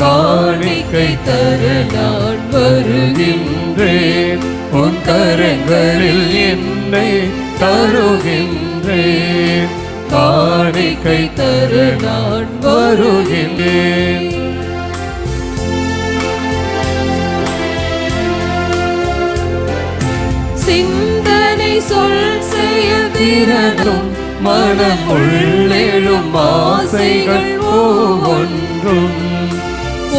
காணிக்கை தர நான் வருகின்றேன், உன் கரங்களில் என்னை தருகின்றேன். காணிக்கை தர நான் வருகின்றேன். சிந்தனை சொல் செயல் திறனும் மனமுள்ளெழும் ஆசைகள் ஒவ்வொன்றும்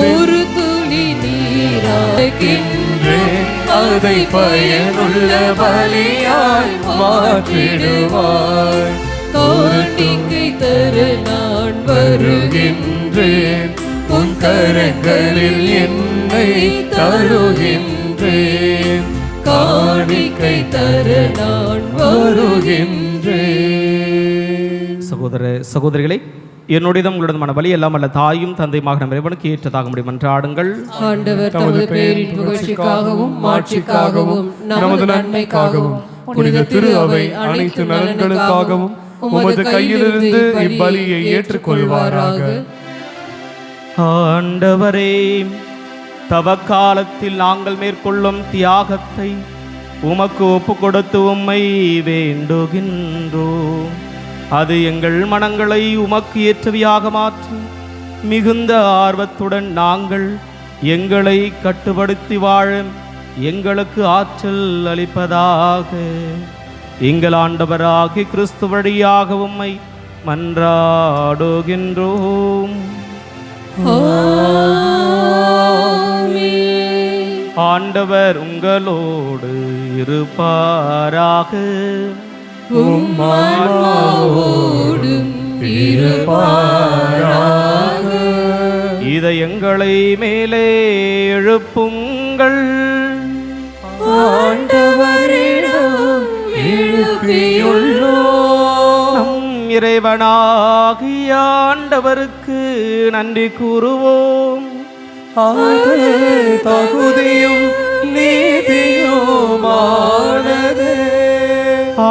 ஒரு துளி நீராகின்றேன், அதை பயனுள்ள பலியாய் மாற்றிடுவாய். காணிக்கை தர நான் வருகின்றேன், உன் கரங்களில் என்னை தருகின்றேன். காணிக்கை தர நான் வருகின்றேன். சகோதர சகோதரிகளை, என்னுடையதும் உங்களது மன பலி எல்லாம் அல்ல தாயும் தந்தையுமாக நம் இறைவனுக்கு ஏற்றதாக முடியும் மன்றாடுங்கள். ஆண்டவர் தமது பேரின் புகழ்ச்சிக்காகவும் மாட்சிக்காகவும் நமது நன்மைக்காகவும் புனித திரு அவை அனைத்து நலன்களுக்காகவும் உமது கையிலிருந்து இப்பலியை ஏற்றுக்கொள்வாராக. ஆண்டவரே, தவக்காலத்தில் நாங்கள் மேற்கொள்ளும் தியாகத்தை உமக்கு ஒப்பு கொடுத்து உம்மை வேண்டுகின்றோம். அது எங்கள் மனங்களை உமக்கு ஏற்றவையாக மாற்றி மிகுந்த ஆர்வத்துடன் நாங்கள் எங்களை கட்டுப்படுத்தி வாழ எங்களுக்கு ஆற்றல் அளிப்பதாக. எங்கள் ஆண்டவராகிய கிறிஸ்து வழியாக உம்மை மன்றாடுகின்றோம். ஆண்டவர் உங்களோடு இருப்பாராக. இதயங்களை மேலே எழுப்புங்கள். நம் இறைவனாகிய ஆண்டவருக்கு நன்றி கூறுவோம். தகுதியும் நீதியுமானதே.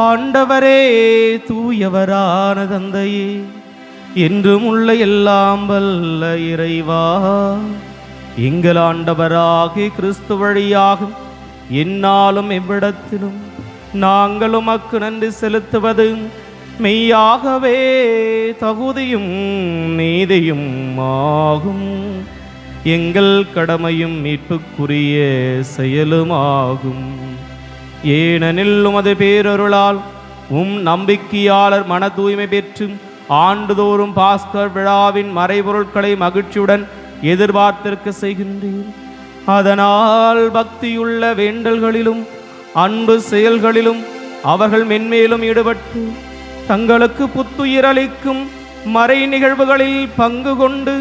ஆண்டவரே, தூயவரான தந்தையே, என்றும் உள்ள எல்லாம் வல்ல இறைவா, எங்கள் ஆண்டவராகிய கிறிஸ்து வழியாகும் எந்நாளும் எவ்விடத்திலும் நாங்கள் உமக்கு நன்றி செலுத்துவது மெய்யாகவே தகுதியும் நீதியும் ஆகும். எங்கள் கடமையும் மீட்புக்குரிய செயலுமாகும். ஏனெனில் உமது பேரருளால் நம்பிக்கையாளர் மன தூய்மை பெற்று ஆண்டுதோறும் பாஸ்கர் விழாவின் மறைபொருட்களை மகிழ்ச்சியுடன் எதிர்பார்த்திருக்க செய்கின்றீர். அதனால் பக்தியுள்ள வேண்டல்களிலும் அன்பு செயல்களிலும் அவர்கள் மென்மேலும் ஈடுபட்டு தங்களுக்கு புத்துயிரளிக்கும் மறை நிகழ்வுகளில் பங்கு கொண்டு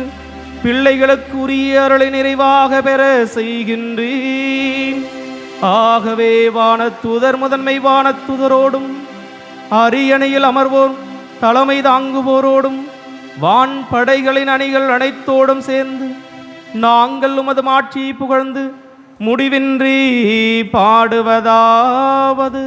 பிள்ளைகளுக்கு உரிய அருளை நிறைவாக பெற செய்கின்றேன். ஆகவே வானத்தூதர் முதன்மை வானத்தூதரோடும் அரியணையில் அமர்வோர் தலைமை தாங்குவோரோடும் வான் படைகளின் அணிகள் அனைத்தோடும் சேர்ந்து நாங்கள் உமது மாட்சியை புகழ்ந்து முடிவின்றி பாடுவதாவது.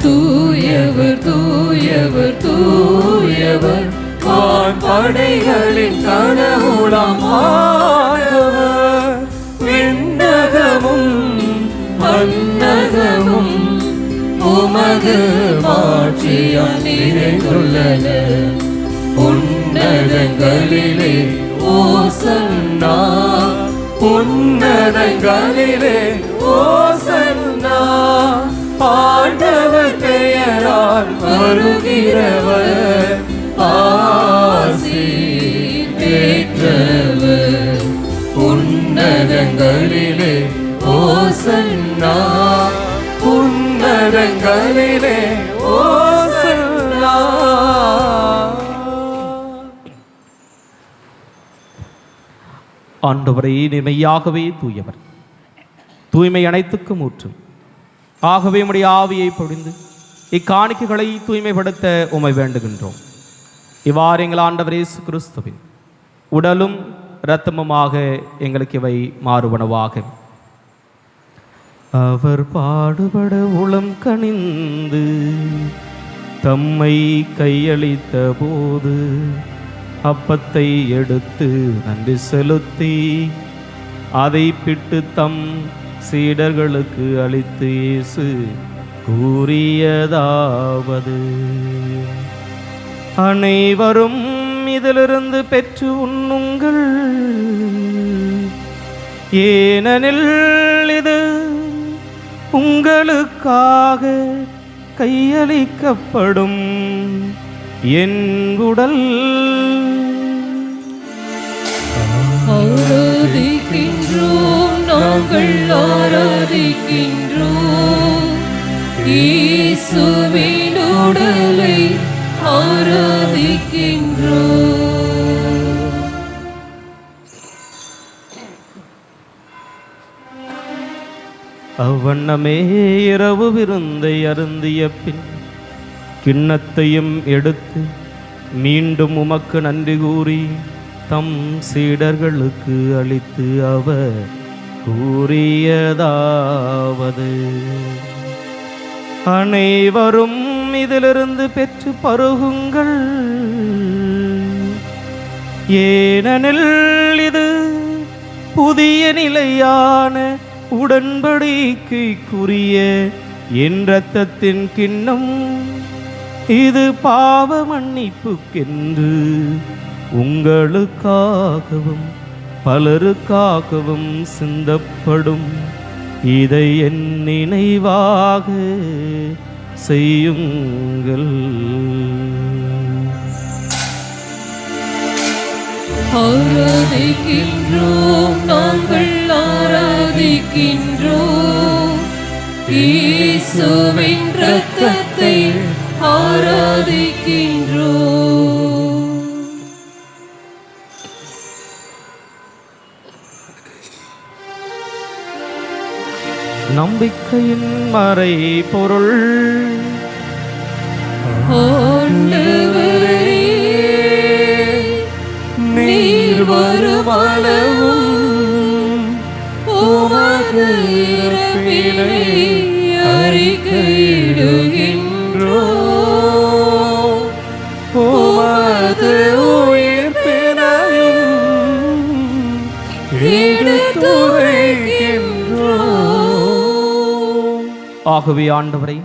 தூயவர் தூயவர் தூயவர் வான் படைகளின் கடவுளாம் ஆண்டவர். விண்ணகமும் மன்னகமும் உமது மாட்சியால் நிறைந்துள்ளன. உன்னதங்களிலே ஓசன்னா, உன்னதங்களிலே ஓசன்னா. ஆண்டவர் பெயரால் வருகிறவர் ஆசி பெற்றவர். உன்னதங்களிலே ஓசன்னா, உன்னதங்களிலே ஓசன்னா. ஆண்டவரே, மெய்யாகவே தூயவர், தூய்மை அனைத்துக்கும் ஊற்றும். ஆகவே உம்முடைய ஆவியை பொழிந்து இக்காணிக்கைகளை தூய்மைப்படுத்த உம்மை வேண்டுகின்றோம். இவ்வாறு எங்கள் ஆண்டவர் இயேசு கிறிஸ்துவின் உடலும் இரத்தமுமாக எங்களுக்கு இவை மாறுவனவாக. அவர் பாடுபட உளம் கனிந்து தம்மை கையளித்த போது அப்பத்தை எடுத்து நன்றி செலுத்தி அதை பிட்டு தம் சீடர்களுக்கு அளித்து இயேசு கூறியதாவது: அனைவரும் இதிலிருந்து பெற்று உண்ணுங்கள், ஏனெனில் இது உங்களுக்காக கையளிக்கப்படும் என் உடல். ஆராதிக்கின்றோம், நாங்கள் ஆராதிக்கின்றோம். இயேசுவின் உடலை ஆராதிக்கின்றோம். அவ்வண்ணமே இரவு விருந்தை அருந்திய பின் கிண்ணத்தையும் எடுத்து மீண்டும் உமக்கு நன்றி கூறி தம் சீடர்களுக்கு அளித்து அவர் கூறியதாவது: அனைவரும் இதிலிருந்து பெற்று பருகுங்கள், ஏனெனில் இது புதிய நிலையான உடன்படிக்கைக்குரிய என் இரத்தத்தின் கிண்ணம். இது பாவ மன்னிப்புக்கென்று உங்களுக்காகவும் பலருக்காகவும் சிந்தப்படும். இதை என் நினைவாக செய்யுங்கள். ஆராதிக்கின்றோம், நாங்கள் ஆராதிக்கின்றோம். இயேசுவின் இரத்தத்தை ஆராதிக்கின்றோம். நம்பிக்கையின் மறை பொருள். ஆண்டவரே, நீர் வருமளவும் உமது இறப்பினை அறிக்கையிடுகின்றோம். உமது உயிர்ப்பினையும் எடுத்துரைக்கின்றோம். ஆகவே ஆண்டவரை,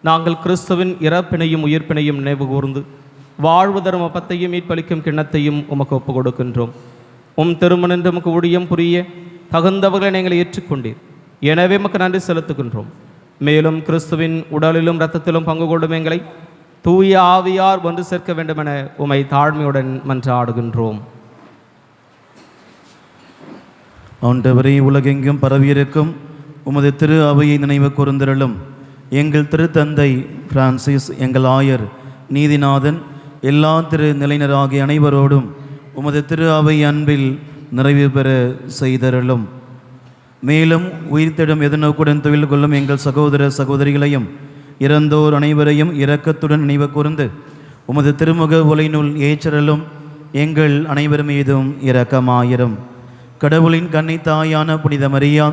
நாங்கள் கிறிஸ்துவின் இறப்பினையும் உயிர்ப்பினையும் நினைவு கூர்ந்து வாழ்வு தரும் அப்பத்தையும் மீட்பளிக்கும் கிண்ணத்தையும் உமக்கு ஒப்புக் கொடுக்கின்றோம். திருமணன்று உமக்கு ஊழியம் புரிய தகுந்தவர்களை நீங்கள் ஏற்றுக்கொண்டீர். எனவே உமக்கு நன்றி செலுத்துகின்றோம். மேலும் கிறிஸ்துவின் உடலிலும் இரத்தத்திலும் பங்கு கொள்ளும் எங்களை தூய ஆவியார் ஒன்று சேர்க்க வேண்டுமென உமை தாழ்மையுடன் மன்றாடுகின்றோம். ஆண்டவரே, உலகெங்கும் பரவியிருக்கும் உமது திரு அவையை நினைவு கூர்ந்திருளும். எங்கள் திருத்தந்தை பிரான்சிஸ், எங்கள் ஆயர் நீதிநாதன், எல்லா திரு நிலையினராகிய அனைவரோடும் உமது திரு அவை அன்பில் நிறைவு பெற செய்தருளும். மேலும் உயிர்த்தெடும் எதிர்நோக்குடன் தொழில் கொள்ளும் எங்கள் சகோதர சகோதரிகளையும் இறந்தோர் அனைவரையும் இரக்கத்துடன் நினைவு கூர்ந்து உமது திருமுக ஒலைநூல் ஏற்றலும் எங்கள் அனைவர் மீதும் இரக்கமாயிரும். கடவுளின் கன்னி தாயான புனித மரியா,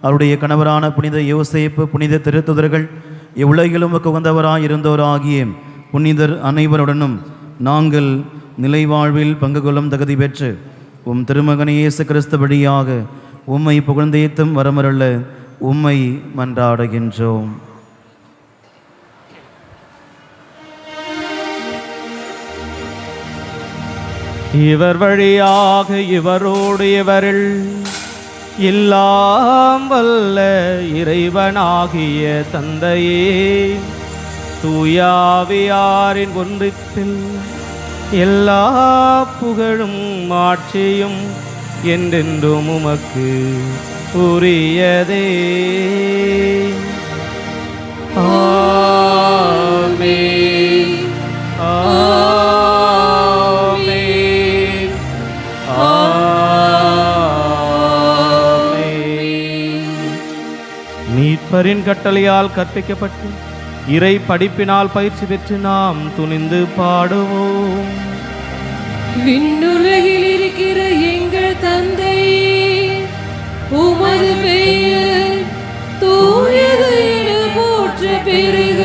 அவருடைய கணவரான புனித யோசேப்பு, புனித திருத்துதர்கள், இவ்வுலகிலும் உகந்தவராய் இருந்தோராகிய புனிதர் அனைவருடனும் நாங்கள் நிலைவாழ்வில் பங்கு கொள்ளும் தகுதி பெற்று திருமகன் இயேசு கிறிஸ்து வழியாக உம்மை புகழ்ந்தேத்தும் வரமருள உம்மை மன்றாடுகின்றோம். இவர் வழியாக இவரோடு இவரில் எல்லாம் வல்ல இறைவனாகிய தந்தையே, தூயாவியாரின் ஒன்றிப்பில் எல்லா புகழும் ஆட்சியும் என்றென்றும் உமக்கு உரியதே. ஆமென். ஆமென். ஆமென். மீட்பரின் கட்டளையால் கற்பிக்கப்பட்டு இறை படிப்பினால் பயிற்சி பெற்று நாம் துணிந்து பாடுவோம். விண்ணுலகில் இருக்கிற எங்கள் தந்தையே, உமது பெயர் தூயது என போற்ற பெருக.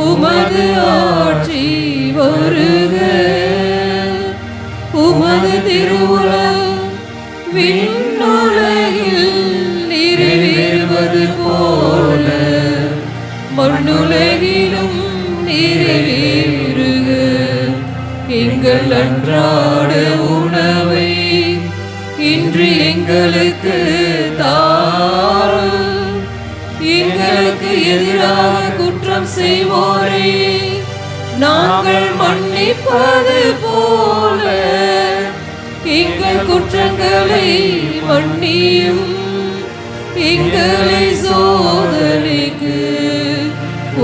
உமது ஆட்சி வருக. உமது திருவுளம் விண்ணுலகில் நிறைவேறுவது போல மண்ணுலகிலும் நிறைவேறுக. எங்கள் அன்றாட உணவை இன்று எங்களுக்கு தாரும். எங்களுக்கு எதிராக குற்றம் செய்வோரை நாங்கள் மன்னிப்பது போல எங்கள் குற்றங்களை மன்னியும். எங்களை சோதனைக்கு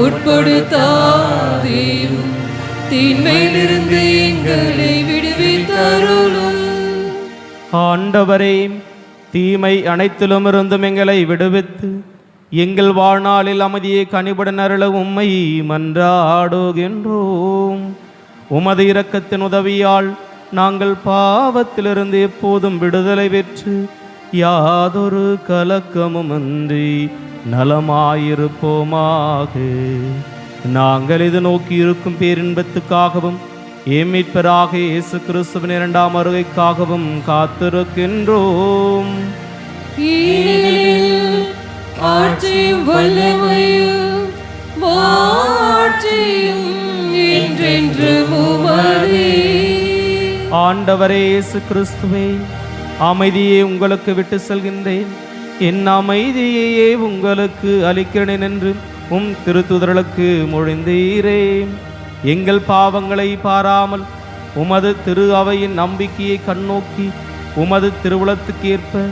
உட்படுத்தாதேயும், தீமையிலிருந்து எங்களை விடுவித்தருளும். ஆண்டவரே, தீமை அனைத்திலும் இருந்தும் எங்களை விடுவித்து எங்கள் வாழ்நாளில் அமைதியை கனிவுடன் அருள உம்மை மன்றாடுகின்றோம். உமது இரக்கத்தின் உதவியால் நாங்கள் பாவத்திலிருந்து எப்போதும் விடுதலை பெற்று யாதொரு கலக்கமுமின்றி நலமாயிருப்போமாக. நாங்கள் இது நோக்கி இருக்கும் பேரின்பத்துக்காகவும் மீட்பராக இயேசு கிறிஸ்துவின் இரண்டாம் வருகைக்காகவும் காத்திருக்கின்றோம். ஆட்சியும் வல்லமையும் மாட்சியும் ஆண்டவரே இயேசு கிறிஸ்துவே, அமைதியை உங்களுக்கு விட்டு செல்கின்றேன், என் அமைதியையே உங்களுக்கு அளிக்கிறேன் என்று உம் திருத்துதர்களுக்கு மொழிந்தீரே. எங்கள் பாவங்களை பாராமல் உமது திரு அவையின் நம்பிக்கையை கண்ணோக்கி உமது திருவுளத்துக்கு ஏற்ப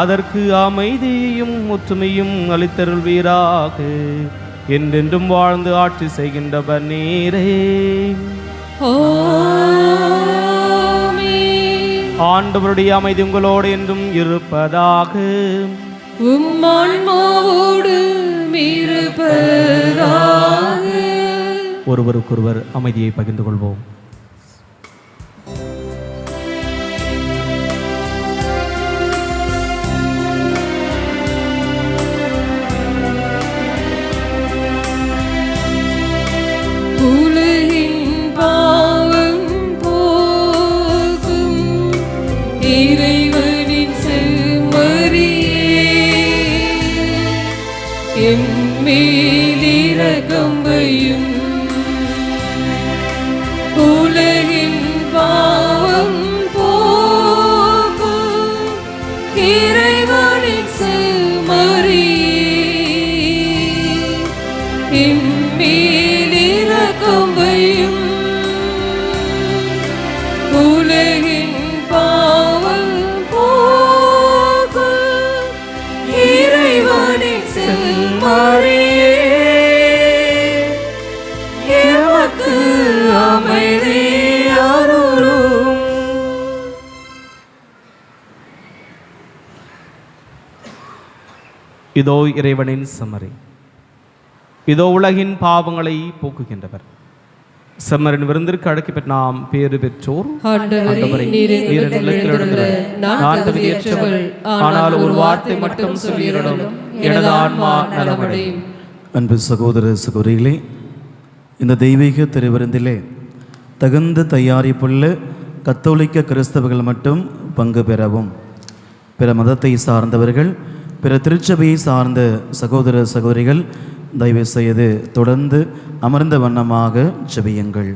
அதற்கு அமைதியையும் ஒற்றுமையும் அளித்தருள்வீராக. என்றென்றும் வாழ்ந்து ஆட்சி செய்கின்றவர் நீரே. ஆண்டவருடைய அமைதி உங்களோடு என்றும் இருப்பதாக. ஒருவருக்கொருவர் அமைதியை பகிர்ந்து கொள்வோம். உலகின் பாவம் போக்கும் இறைவனின் செம்மறியே, எம்மேல் இரக்கம் வையும். உலகின் பாவம் போக்கும் இறைவனின் செம்மறியே, இதோ இறைவனின் செம்மறி, இதோ உலகின் பாவங்களை போக்குகின்றவர். செம்மரின் விருந்திற்கு அழைக்க பெற்ற நாம் பேறு பெற்றோர். நான் தகுதியற்றவள், ஆனால் ஒரு வார்த்தை மட்டும் சொல்லிடும், எனது ஆன்மா நலமடையும். அன்பு சகோதர சகோதரிகளே, இந்த தெய்வீக திருவிருந்திலே தகுந்த தயாரிப்புள்ள கத்தோலிக்க கிறிஸ்தவர்கள் மட்டும் பங்கு பெறவும், பிற மதத்தை சார்ந்தவர்கள், பிற திருச்சபையை சார்ந்த சகோதர சகோதரிகள் தயவு செய்து தொடர்ந்து அமர்ந்த வண்ணமாக ஜெபியுங்கள்.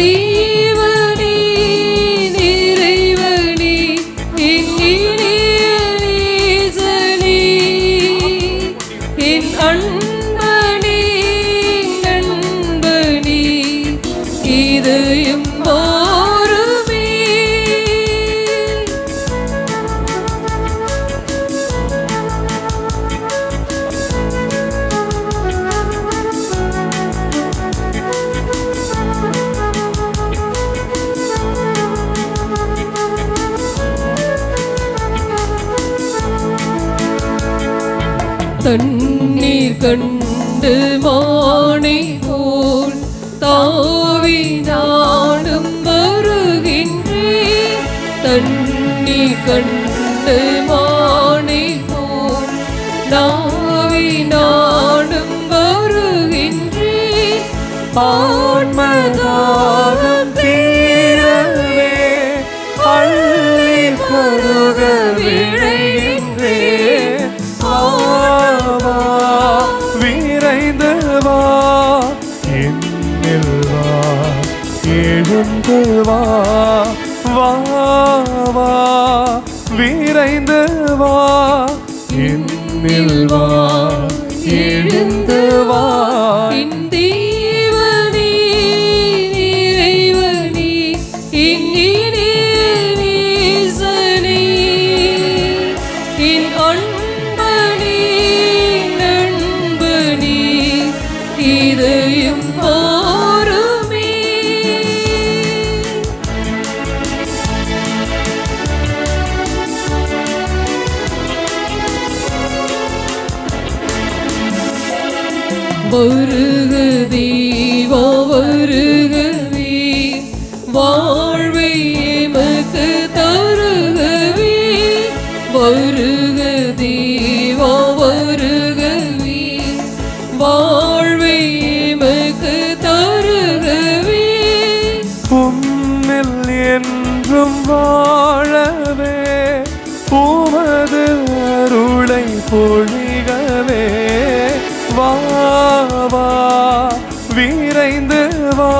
இறைவனே, இறைவனே, என் இனிய இதயம் மாறுமே. தண்ணீர் கண்டு மானை போல் தாவி நானும் வருகின்றேன். தண்ணீர் கண்டு மானை போல் தாவி நானும் வருகின்றேன். ஆன்மதாகம் தீரவே அள்ளி பருக விழைகின்றேன். ஆவா விரைந்து வா என்னில் வா எழுந்து வா வா வா விரைந்து வா என்னில் வா எழுந்து வா. தேவனே இறைவனே எங்கினே நேசனே என் அன்பனே நண்பனே இதயம் மாறுமே. வருக தேவா வருகவே வாழ்வை எமக்கு தருகவே. வருக தேவா வருகவே வாழ்வை எமக்கு தருகவே. உம்மில் என்றும் வாழவே உமது அருளை பொழிகவே. வா வா விரைந்து வா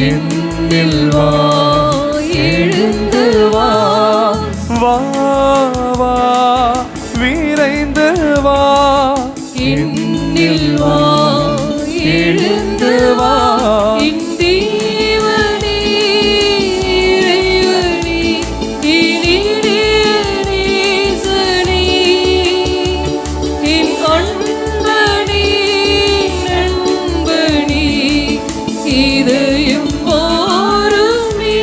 என்னில் வா எழுந்து வா வா வா விரைந்து வா என்னில் வா எழுந்து வா. தேவனே இறைவனே இனிதே நேசனே என் அன்பனே நண்பனே இதயம் மாறுமே.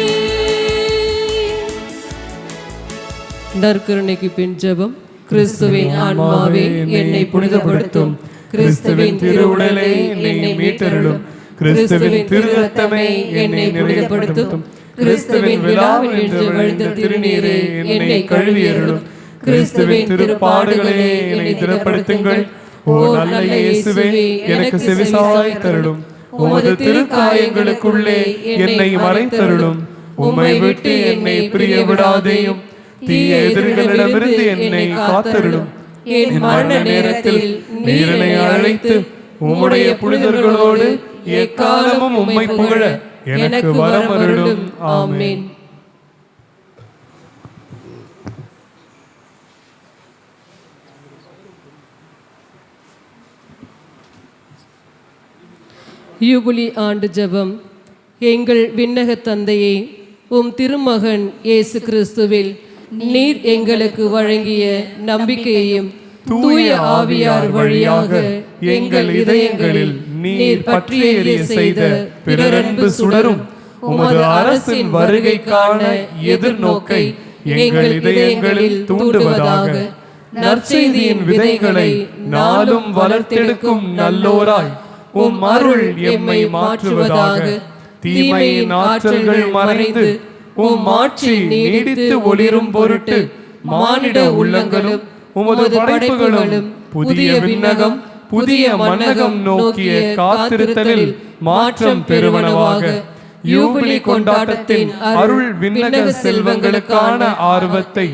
நற்கருணைக்கு பின் ஜெபம். கிறிஸ்துவின் ஆன்மாவே என்னை புனிதப்படுத்தும். கிறிஸ்துவின் திருவுடலே என்னை மீட்டருளும். கிறிஸ்துவின் திரு இரத்தமே என்னை புனிதப்படுத்தும். கிறிஸ்துவின் விழாவில் நின்று வழிந்த திருநீரே என்னை கழுவியருளும். கிறிஸ்துவின் திருப்பாடுகளே என்னை திடப்படுத்துங்கள். ஓ நல்ல இயேசுவே எனக்கு செவிசாய் தருளும். உமது திருக்காயங்களுக்குள்ளே என்னை மறைத்தருளும். உம்மை விட்டு என்னை பிரிய விடாதேயும். தீய எதிரிகளிடமிருந்து என்னை காத்தருளும். என் மரண நேரத்தில் நீர் என்னை அழைத்து உம்முடைய புனிதர்களோடு எக்காலமும் உம்மை புகழ எனக்கு வரமருளும். ஆமென். யூபிலி ஆண்டு ஜெபம். எங்கள் விண்ணக தந்தையே, உம் திருமகன் இயேசு கிறிஸ்துவில் நீர் எங்களுக்கு வழங்கிய நம்பிக்கையையும் தூய ஆவியார் வழியாக எங்கள் இதயங்களில் நீர் பற்றி எரிய செய்த பிறரன்பு சுடரும் உமது அரசின் வருகைக்கான எதிர்நோக்கை எங்கள் இதயங்களில் தூண்டுவதாக. நற்செய்தியின் விதைகளை நாளும் வளர்த்தெடுக்கும் நல்லோராய் உம் அருள் எம்மை மாற்றுவதாக. தீமையின் ஆற்றல்கள் மறைந்து உம் ஆட்சி நீடித்து ஒளிரும் பொருட்டு மானிட உள்ளங்களும் உமது படைப்புகளும் புதிய விண்ணகம் புதிய மன்னகம் நோக்கிய காத்திருத்தலில் மாற்றம் பெறுவனவாக. யூபிலி கொண்டாட்டத்தின் அருள் விண்ணக செல்வங்களுக்கான ஆர்வத்தை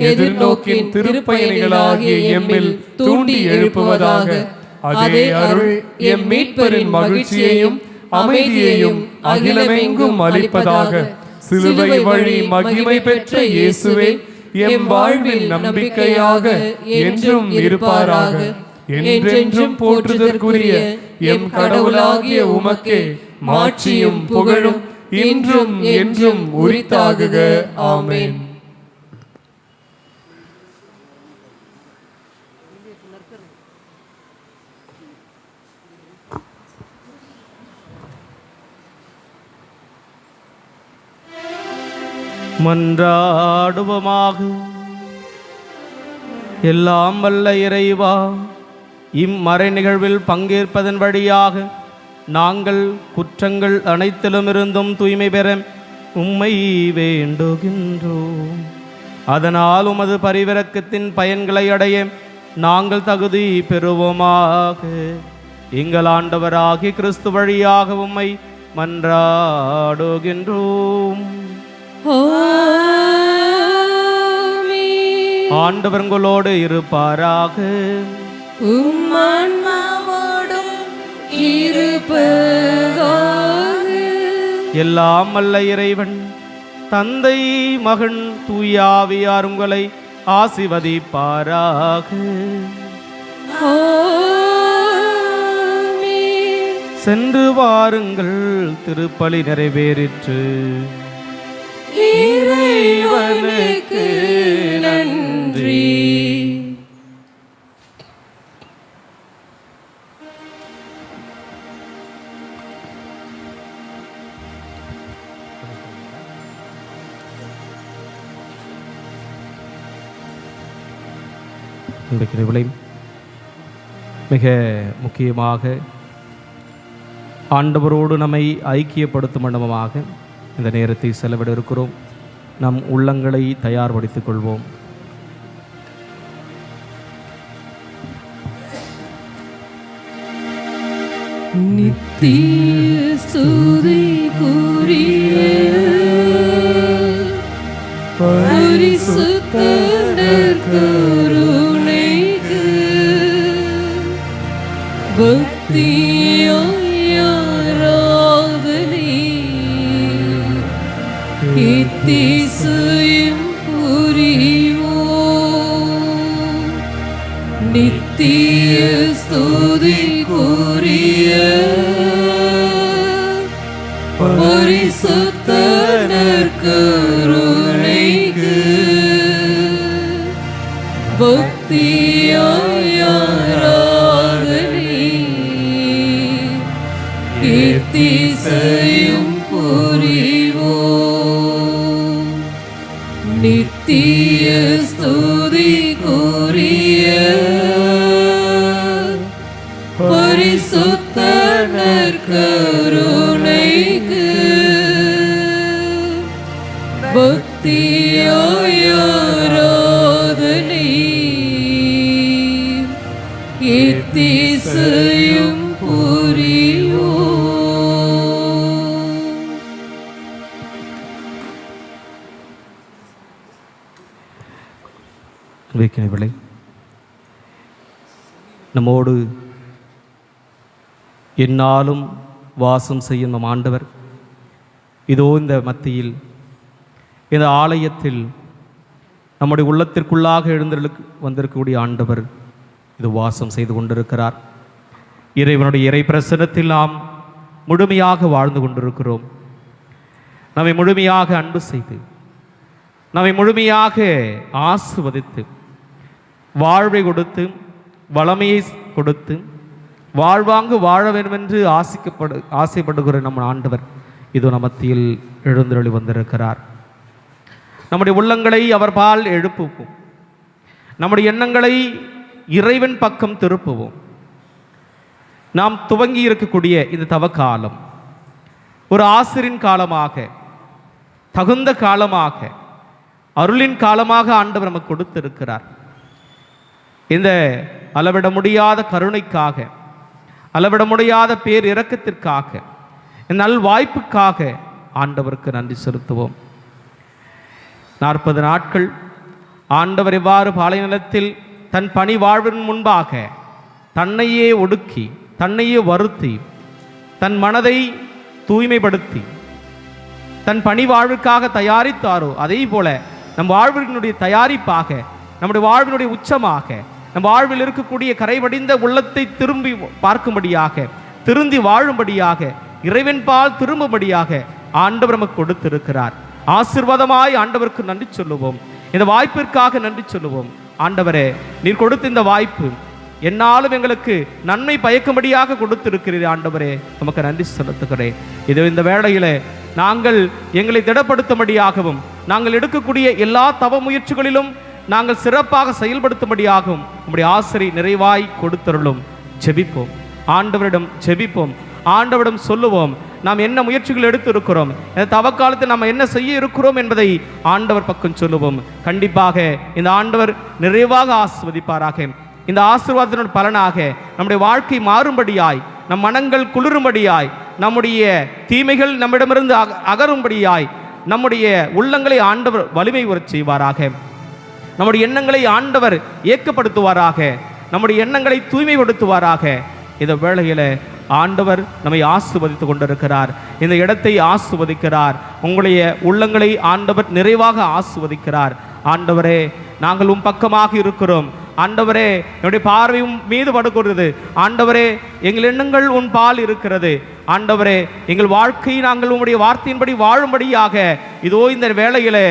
எதிர்நோக்கின் திருப்பயணிகளாகிய எம்மில் தூண்டி எழுப்புவதாக. அதே அருள் எம் மீட்பரின் மகிழ்ச்சியையும் அமைதியையும் அகிலமெங்கும் அளிப்பதாக. சிலுவை வழி மகிமை பெற்ற இயேசுவே எம் வாழ்வில் நம்பிக்கையாக என்றும் இருப்பாராக. என்றென்றும் போற்றுதற்குரிய எம் கடவுளாகிய உமக்கே மாட்சியும் புகழும் இன்றும் என்றும் உரித்தாகுக. ஆமென். மன்றாடுவோமாக. எல்லாம் வல்ல இறைவா, இம்மறை நிகழ்வில் பங்கேற்பதன் வழியாக நாங்கள் குற்றங்கள் அனைத்திலுமிருந்தும் தூய்மை பெற உம்மை வேண்டுகின்றோம். அதனால் உமது பரிவிரக்கத்தின் பயன்களை அடைய நாங்கள் தகுதி பெறுவோமாக. எங்கள் ஆண்டவராகிய கிறிஸ்து வழியாக உம்மை மன்றாடுகின்றோம். ஆண்டவர் உங்களோடு இருப்பாராக. எல்லாம் அல்ல இறைவன் தந்தை மகன் தூயாவியார் உங்களை ஆசீர்வதிப்பாராக. சென்று வாருங்கள், திருப்பலி நிறைவேறிற்று. இறைவனுக்கு நன்றி. இன்றைக்கு மிக முக்கியமாக ஆண்டவரோடு நம்மை ஐக்கியப்படுத்தும் மண்டபமாக இந்த நேரத்தை செலவிட இருக்கிறோம். நம் உள்ளங்களை தயார்படுத்திக் கொள்வோம். நித்திய ஸ்துதிக்குரிய பரிசுத்த நற்கருணைக்கு பக்தியாய் ஆராதனை இத்திசையும் புரிவோம். நித்திய ஸ்துதிக்குரிய பரிசுத்த நற்கருணைக்கு பக்தியாய் ஆராதனை இத்திசையும் புரிவோம். நித்திய ஸ்துதிக்குரிய பரிசுத்த நற்கருணைக்கு பக்தியாய் ஆராதனை இத்திசையும் புரிவோம். வைக்கிறவளை நம்மோடு எந்நாளும் வாசம் செய்யும் நம் ஆண்டவர் இதோ இந்த மத்தியில் இந்த ஆலயத்தில் நம்முடைய உள்ளத்திற்குள்ளாக எழுந்தருளுக்கு வந்திருக்கக்கூடிய ஆண்டவர் இது வாசம் செய்து கொண்டிருக்கிறார். இறைவனுடைய இறை பிரசன்னத்தில் நாம் முழுமையாக வாழ்ந்து கொண்டிருக்கிறோம். நம்மை முழுமையாக அன்பு செய்து நம்மை முழுமையாக ஆசிர்வதித்து வாழ்வை கொடுத்து வளமையை கொடுத்து வாழ்வாங்கு வாழ வேண்டும் என்று ஆசைப்படுகிற நம் ஆண்டவர் இது மத்தியில் எழுந்தருளி வந்திருக்கிறார். நம்முடைய உள்ளங்களை அவர் பால் எழுப்புவோம். நம்முடைய எண்ணங்களை இறைவன் பக்கம் திருப்புவோம். நாம் துவங்கி இருக்கக்கூடிய இந்த தவக்காலம் ஒரு ஆசிரின் காலமாக, தகுந்த காலமாக, அருளின் காலமாக ஆண்டவர் நமக்கு கொடுத்திருக்கிறார். இந்த அளவிட முடியாத கருணைக்காக, அளவிட முடியாத பேர் இரக்கத்திற்காக, நல் வாய்ப்புக்காக ஆண்டவருக்கு நன்றி செலுத்துவோம். 40 நாட்கள் ஆண்டவர் இவ்வாறு பாலைநிலத்தில் தன் பணி வாழ்வின் முன்பாக தன்னையே ஒடுக்கி, தன்னையே வருத்தி, தன் மனதை தூய்மைப்படுத்தி தன் பணி வாழ்வுக்காக தயாரித்தாரோ அதே போல நம் வாழ்வினுடைய தயாரிப்பாக, நம்முடைய வாழ்வினுடைய உச்சமாக, நம் வாழ்வில் இருக்கக்கூடிய கரைவடிந்த உள்ளத்தை திரும்பி பார்க்கும்படியாக, திருந்தி வாழும்படியாக இறைவன்பால் திரும்பும்படியாக ஆண்டவர் நமக்கு கொடுத்திருக்கிறார். ஆசீர்வாதமாய் ஆண்டவருக்கு நன்றி சொல்லுவோம். இந்த வாய்ப்பிற்காக நன்றி சொல்லுவோம். ஆண்டவரே, நீர் கொடுத்த இந்த வாய்ப்பு என்னாலும் எங்களுக்கு நன்மை பயக்கும்படியாக கொடுத்திருக்கிறீர். ஆண்டவரே, நமக்கு நன்றி செலுத்துகிறேன். இது இந்த வேளையிலே நாங்கள் எங்களை திடப்படுத்தும்படியாகவும் நாங்கள் எடுக்கக்கூடிய எல்லா தவ முயற்சிகளிலும் நாங்கள் சிறப்பாக செயல்படுத்தும்படியாகவும் உம்முடைய ஆசிரை நிறைவாய் கொடுத்தருளும். ஜெபிப்போம், ஆண்டவரிடம் ஜெபிப்போம், ஆண்டவரிடம் சொல்லுவோம். நாம் என்ன முயற்சிகள் எடுத்து இருக்கிறோம், இந்த தவக்காலத்தில் நாம் என்ன செய்ய இருக்கிறோம் என்பதை ஆண்டவர் பக்கம் சொல்லுவோம். கண்டிப்பாக இந்த ஆண்டவர் நிறைவாக ஆசீர்வதிப்பாராக. இந்த ஆசீர்வாதத்தின் பலனாக நம்முடைய வாழ்க்கை மாறும்படியாய், நம் மனங்கள் குளிரும்படியாய், நம்முடைய தீமைகள் நம்மிடமிருந்து அகரும்படியாய், நம்முடைய உள்ளங்களை ஆண்டவர் வலிமை உறச் செய்வாராக. நம்முடைய எண்ணங்களை ஆண்டவர் ஏக்கப்படுத்துவாராக. நம்முடைய எண்ணங்களை தூய்மைப்படுத்துவாராக. இந்த வேளையில் ஆண்டவர் நம்மை ஆசீர்வதித்து கொண்டிருக்கிறார். இந்த இடத்தை ஆசீர்வதிக்கிறார். உங்களுடைய உள்ளங்களை ஆண்டவர் நிறைவாக ஆசீர்வதிக்கிறார். ஆண்டவரே, நாங்கள் உம் பக்கமாக இருக்கிறோம். ஆண்டவரே, என்னுடைய பார்வையும் மீது படுகிறது. ஆண்டவரே, எங்கள் எண்ணங்கள் உன் பால் இருக்கிறது. ஆண்டவரே, எங்கள் வாழ்க்கையை நாங்கள் உம்முடைய வார்த்தையின்படி வாழும்படியாக இதோ இந்த வேளையிலே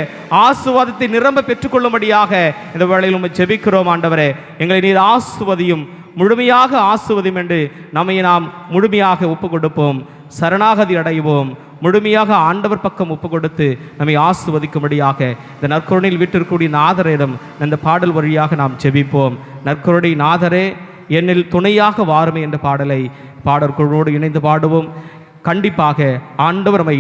ஆசீர்வாதத்தை நிரம்ப பெற்றுக்கொள்ளும்படியாக இந்த வேளையில் உம்மை ஜெபிக்கிறோம். ஆண்டவரே, எங்களை நீர் ஆசீர்வதியும், முழுமையாக ஆசீர்வதியும் என்று நம்மை நாம் முழுமையாக ஒப்பு கொடுப்போம். சரணாகதி அடைவோம். முழுமையாக ஆண்டவர் பக்கம் ஒப்பு கொடுத்து நம்மை ஆசீர்வதிக்கும்படியாக இந்த நற்கருணையில் வீட்டிற்கூடிய நாதரிடம் இந்த பாடல் வழியாக நாம் ஜெபிப்போம். நற்கருணை நாதரே, என்னில் துணையாக வாருமே என்ற பாடலை பாடற்குழுவோடு இணைந்து பாடுவோம். கண்டிப்பாக ஆண்டவர் நம்மை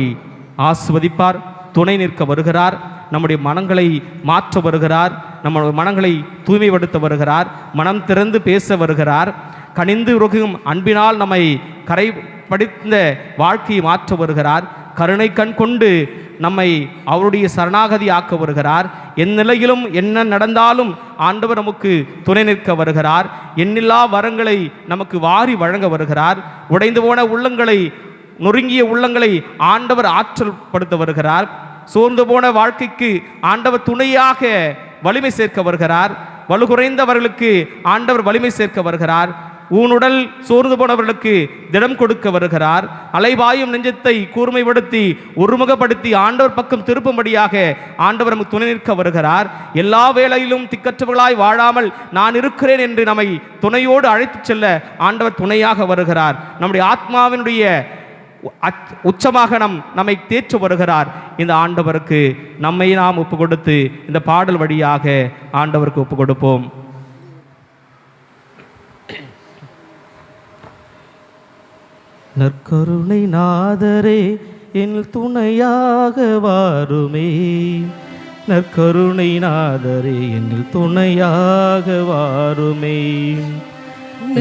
ஆசீர்வதிப்பார், துணை நிற்க வருகிறார், நம்முடைய மனங்களை மாற்ற வருகிறார், நம்முடைய மனங்களை தூய்மைப்படுத்த வருகிறார், மனம் திறந்து பேச வருகிறார், கனிந்து உருகும் அன்பினால் நம்மை கரை படித்த வாழ்க்கையை மாற்ற வருகிறார், கருணை கண் கொண்டு நம்மை அவருடைய சரணாகதி ஆக்க வருகிறார். என் நிலையிலும் என்ன நடந்தாலும் ஆண்டவர் நமக்கு துணை நிற்க வருகிறார். எண்ணில்லா வரங்களை நமக்கு வாரி வழங்க வருகிறார். உடைந்து போன உள்ளங்களை, நொறுங்கிய உள்ளங்களை ஆண்டவர் ஆற்றல் படுத்த வருகிறார். சோர்ந்து போன வாழ்க்கைக்கு ஆண்டவர் துணையாக வலிமை சேர்க்க வருகிறார். வலுகுறைந்தவர்களுக்கு ஆண்டவர் வலிமை சேர்க்க வருகிறார். ஊனுடல் சோர்ந்து போனவர்களுக்கு திடம் கொடுக்க வருகிறார். அலைபாயும் நெஞ்சத்தை கூர்மைப்படுத்தி ஒருமுகப்படுத்தி ஆண்டவர் பக்கம் திருப்பும்படியாக ஆண்டவர் நமக்கு துணை நிற்க வருகிறார். எல்லா வேளையிலும் திக்கற்றவர்களாய் வாழாமல் நான் இருக்கிறேன் என்று நம்மை துணையோடு அழைத்து செல்ல ஆண்டவர் துணையாக வருகிறார். நம்முடைய ஆத்மாவினுடைய உச்சமாக நம்மை தேற்று வருகிறார். இந்த ஆண்டவருக்கு நம்மை நாம் ஒப்பு கொடுத்து இந்த பாடல் வழியாக ஆண்டவருக்கு ஒப்பு கொடுப்போம். நற்கருணை நாதரே, என் துணையாக வாருமே. நற்கருணை நாதரே, என்னில் துணையாக வாருமே.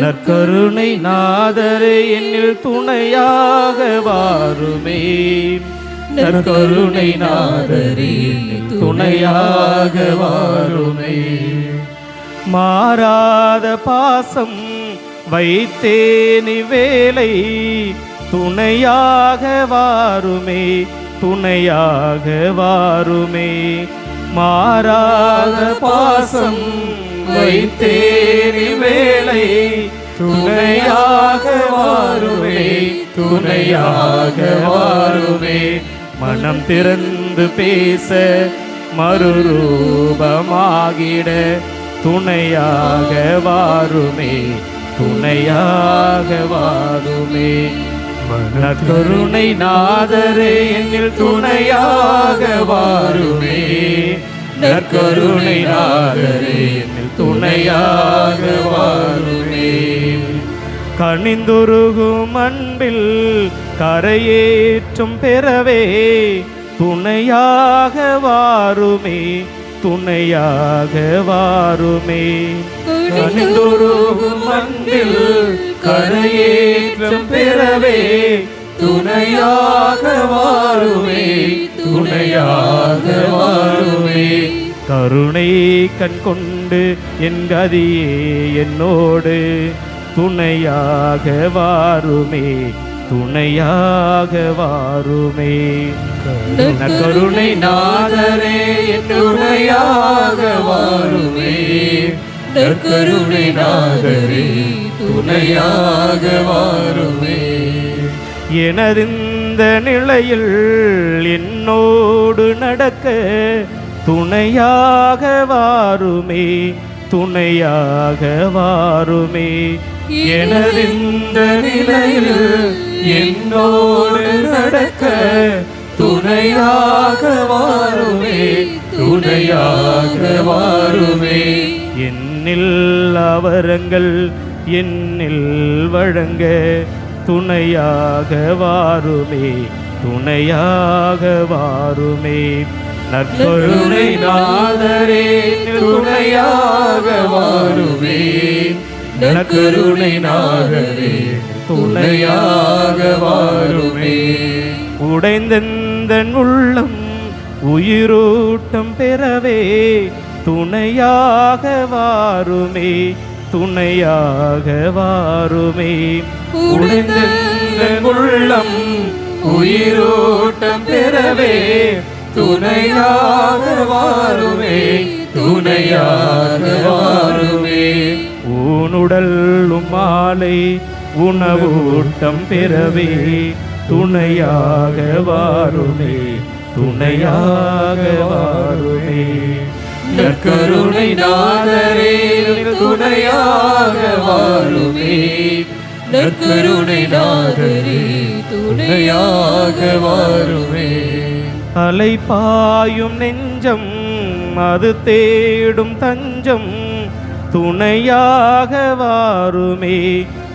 நற்கருணை நாதரே, என்னில் துணையாக வாருமே. நற்கருணை நாதரே, என்னில் துணையாக வாருமே. மாறாத பாசம் வைத்தேனி வேலை துணையாக வாருமே, துணையாக வாருமே. மாறாத பாசம் வைத்தேனி வேலை துணையாக வாருமே, துணையாக வாருமே. மனம் திறந்து பேச மறுரூபமாகிட துணையாக வாருமே, துணையாக வாருமே. நற்கருணை நாதரே, என்னில் துணையாக வாருமே. நற்கருணை நாதரே, என்னில் துணையாக வாருமே. கனிந்துருகும் அன்பில் கரையேற்றும் பெறவே துணையாக வாருமே, துணையாக வாருமே. கனிந்துருகும் அன்பில் கரையேற்றும் பெறவே துணையாக வாருமே, துணையாக வாருமே. கருணை கண் கொண்டு என் கதியே என்னோடு துணையாக வாருமே, துணையாக வாருமே. கருணை நாதரே, துணையாக வாருமே. கருணை நாதரே, துணையாக வாருமே. எனதிந்த நிலையில் என்னோடு நடக்க துணையாக வாருமே, துணையாக வாருமே. எனதிந்த நிலையில் என்னோடு நடக்க துணையாக வாருமே, துணையாக வாருமே. என்னில் அவரங்கள் என்னில் வழங்க துணையாக வாருமே, துணையாக வாருமே. நற்கருணை நாதரே துணையாக வாருமே, நற்கருணை நாதரே துணையாக வாருமே. உடைந்தெந்தன் உள்ளம் உயிரூட்டம் பெறவே துணையாக வாருமே, துணையாக வாருமே. உடைந்த உள்ளம் உயிரோட்டம் பெறவே துணையாக வாருமே, துணையாக வாருமே. ஊனுடல் மாலை உணவூட்டம் பெறவே துணையாக வாருமே, துணையாக வாருமே. நற்கருணை நாதரே துணையாக வாருமே, நற்கருணை நாதரே துணையாக வாருமே. அலைபாயும் நெஞ்சம் அது தேடும் தஞ்சம் துணையாக வாருமே,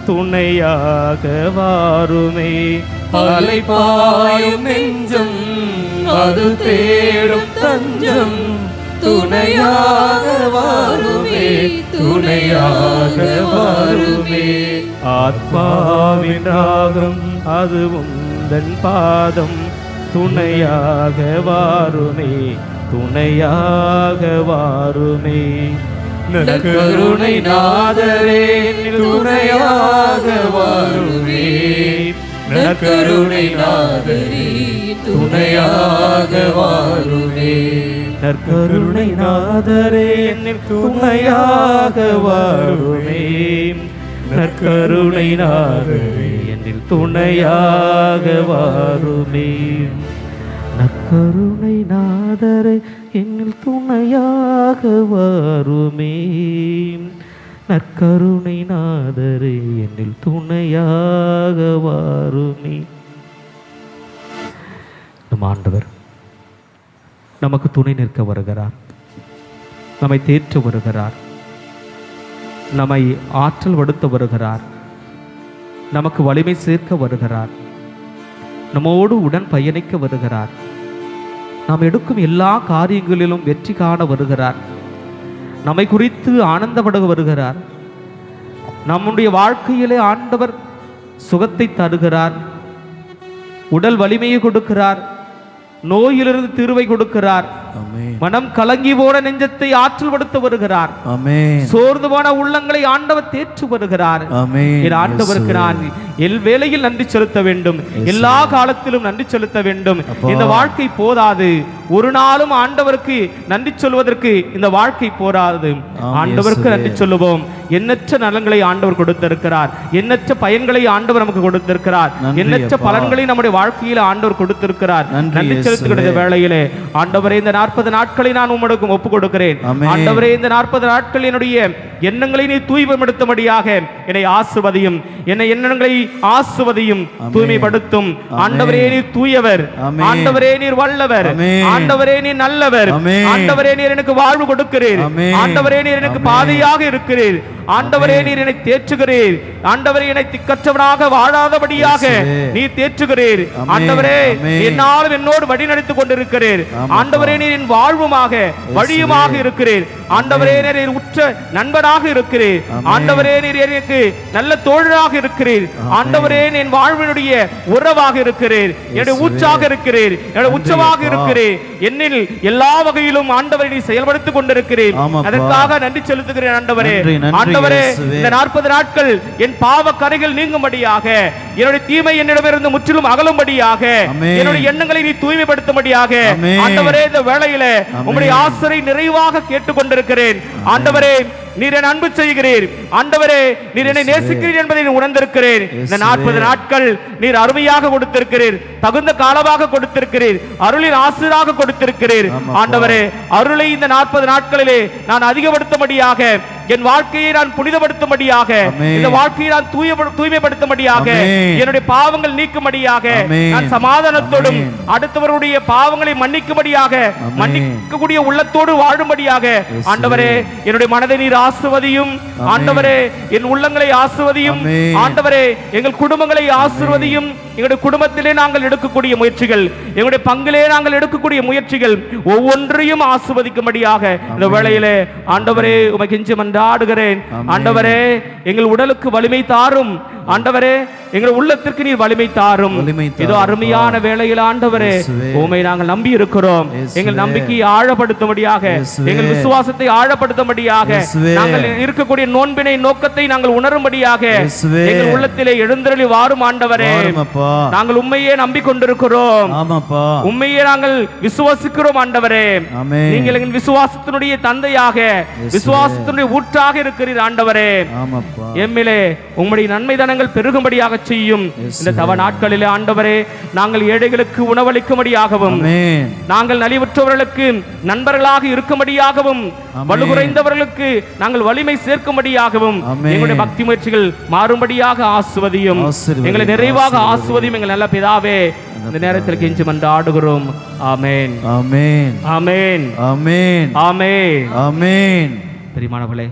துணையாக வாருமே. அலைபாயும் நெஞ்சம் அது தேடும் தஞ்சம் துணையாக வாருமே, துணையாக வாருமே. ஆத்மாவின் ராகம் அது உந்தன் பாதம் துணையாக வாருமே, துணையாக வாருமே. நற்கருணை நாதரே துணையாக வாருமே, நற்கருணை நாதரே துணையாக வாருமே. நற்கருணை நாதரே துணையாக வாருமே, நற்கருணை நாதரே என்னில் துணையாக வாருமே. நற்கருணை நாதரே என்னில் துணையாக வாருமே, நற்கருணை நாதரே என்னில் துணையாக வாருமே. நம் ஆண்டவர் நமக்கு துணை நிற்க வருகிறார், நம்மை தேற்ற வருகிறார், நம்மை ஆற்றல் படுத்த வருகிறார், நமக்கு வலிமை சேர்க்க வருகிறார், நம்மோடு உடன் பயணிக்க வருகிறார், நாம் எடுக்கும் எல்லா காரியங்களிலும் வெற்றி காண வருகிறார், நம்மை குறித்து ஆனந்தப்பட வருகிறார். நம்முடைய வாழ்க்கையிலே ஆண்டவர் சுகத்தை தருகிறார், உடல் வலிமையை கொடுக்கிறார், நோயிலிருந்து தீர்வை கொடுக்கிறார், மனம் கலங்கி போன நெஞ்சத்தை ஆற்றல் படுத்த வருகிறார், சோர்ந்து போன உள்ளங்களை ஆண்டவர் தேற்று வருகிறார். என் ஆண்டவருக்கு நான் எல் வேளையில் நன்றி செலுத்த வேண்டும், எல்லா காலத்திலும் நன்றி செலுத்த வேண்டும். இந்த வாழ்க்கை போதாது, ஒரு நாளும் ஆண்டவருக்கு நன்றி சொல்வதற்கு இந்த வாழ்க்கை போராது. ஆண்டவருக்கு நன்றி சொல்லுவோம். எண்ணற்ற நலன்களை ஆண்டவர் கொடுத்திருக்கிறார், எண்ணற்ற பயன்களை ஆண்டவர் நமக்கு கொடுத்திருக்கிறார், எண்ணற்ற பலன்களை நம்முடைய வாழ்க்கையில் ஆண்டவர் கொடுத்திருக்கிறார். நன்றி செலுத்துகிற வேளையிலே ஆண்டவரே இந்த 40 நாட்களை நான் உம்மிடம் ஒப்புக் கொடுக்கிறேன். ஆண்டவரே இந்த 40 நாட்கள் என்னுடைய எண்ணங்களை நீ தூய்மைப்படுத்தும்படியாக என்னை ஆசிர்வதியும், என்னை எண்ணங்களை ஆசிர்வதியும், தூய்மைப்படுத்தும். ஆண்டவரே நீர் தூயவர், ஆண்டவரே நீர் வல்லவர், ஆண்டவரே நீர் நல்லவர், ஆண்டவரே நீர் எனக்கு வாழ்வு கொடுக்கிறீர், ஆண்டவரே நீர் எனக்கு பாதையாக இருக்கிறீர், ஆண்டவரே நீர் என்னை தேற்றுகிறீர், ஆண்டவரே என்னை திக்கற்றவனாக வாழாதபடியாக நீர் தேற்றுகிறீர், ஆண்டவரே என்னாலும் என்னோடு வழி நடத்திக் கொண்டிருக்கிறீர், ஆண்டவரே நீர் என் வாழ்வுமாக வழியுமாக இருக்கிறீர், ஆண்டவரே நீர் உற்ற நண்பனாக இருக்கிறீர், ஆண்டவரே நீர் எனக்கு நல்ல தோழராக இருக்கிறீர், ஆண்டவரே என் வாழ்வினுடைய உறவாக இருக்கிறீர், என்னுடைய ஊற்றாக இருக்கிறீர், என்னுடைய உச்சமாக இருக்கிறீர், என்னில் எல்லா வகையிலும் ஆண்டவரை நீ செயல்படுத்திக் கொண்டிருக்கிறீர். அதற்காக நன்றி செலுத்துகிறேன் ஆண்டவரே. ஆண்டவரே இந்த 40 நாட்கள் என் பாவ கரைகள் நீங்கும்படியாக, என்னுடைய தீமை என்னிடமிருந்து முற்றிலும் அகலும்படியாக, என்னுடைய எண்ணங்களை நீ தூய்மைப்படுத்தும்படியாக ஆண்டவரே இந்த வேளையிலே உம்முடைய ஆசரை நிறைவாக கேட்டுக் கொண்டிருக்கிறேன். ஆண்டவரே நீர் என்னை அன்பு செய்கிறீர், ஆண்டவரே நீர் என்னை நேசிக்கிறீர் என்பதை உணர்ந்திருக்கிறேன். இந்த 40 நாட்கள் நீர் அருமையாக கொடுத்திருக்கிறீர், தகுந்த காலமாக கொடுத்திருக்கிறீர், அருளின் ஆசிராக கொடுத்திருக்கிறீர். ஆண்டவரே அருளை இந்த 40 நாட்களிலே நான் அதிகப்படுத்தும்படியாக, என் வாழ்க்கையை நான் புனிதப்படுத்தும்படியாக, இந்த வாழ்க்கையை நான் தூய்மைப்படுத்தும்படியாக, என்னுடைய பாவங்கள் நீக்கும்படியாக, நான் சமாதானத்தோடும் அடுத்தவருடைய பாவங்களை மன்னிக்கும்படியாக, மன்னிக்கக்கூடிய உள்ளத்தோடு வாழும்படியாக, ஆண்டவரே என்னுடைய மனதை நீர் ஆசீர்வதியும். ஆண்டவரே என் உள்ளங்களை ஆசீர்வதியும். ஆண்டவரே எங்கள் குடும்பங்களை ஆசீர்வதியும். எங்களுடைய குடும்பத்திலே நாங்கள் எடுக்கக்கூடிய முயற்சிகள், எங்களுடைய பங்கிலே நாங்கள் எடுக்கக்கூடிய முயற்சிகள் ஒவ்வொன்றையும் ஆசீர்வதிக்கும்படியாக இந்த வேளையிலே ஆண்டவரே உமக்கு கெஞ்சி மன்றாடுகிறேன். ஆண்டவரே எங்கள் உடலுக்கு வலிமை தாரும். ஆண்டவரே எங்கள் உள்ளத்திற்கு நீர் வலிமை தாரும். இதோ அருமையான வேளையில் ஆண்டவரே உம்மை நாங்கள் நம்பி இருக்கிறோம். எங்கள் நம்பிக்கையை ஆழப்படுத்தும்படியாக, எங்கள் விசுவாசத்தை ஆழப்படுத்தும்படியாக, நாங்கள் இருக்கக்கூடிய நோன்பினை நோக்கத்தை நாங்கள் உணரும்படியாக எங்கள் உள்ளத்திலே எழுந்தருளி வாரும். ஆண்டவரே நாங்கள் உண்மையே நம்பிக்கொண்டிருக்கிறோம், உண்மையே நாங்கள் விசுவாசிக்கிறோம். ஆண்டவரே நீங்கள் எங்கள் விசுவாசத்தினுடைய தந்தையாக, விசுவாசத்தினுடைய ஊற்றாக இருக்கிறீர். ஆண்டவரே எம்மிலே உம்முடைய நன்மை தனங்கள் பெருகும்படியாக செய்யும். இந்த தவ நாட்களிலே ஆண்டவரே நாங்கள் ஏழைகளுக்கு உணவளிக்கும்படியாகவும், நாங்கள் நலிவுற்றவர்களுக்கு நண்பர்களாக இருக்கும்படியாகவும், வலுகுறைந்தவர்களுக்கு நாங்கள் வலிமை சேர்க்கும்படியாகவும் எங்களுடைய பக்தி முயற்சிகள் மாறும்படியாக ஆசீர்வதியும். எங்களை நிறைவாக ஆசீர்வதியும் எங்கள் நல்ல பிதாவே. இந்த நேரத்தில் கெஞ்சி மன்றாடுகிறோம். ஆமென், ஆமென், ஆமென், ஆமென், ஆமென், ஆமென். பிரியமானவர்களே,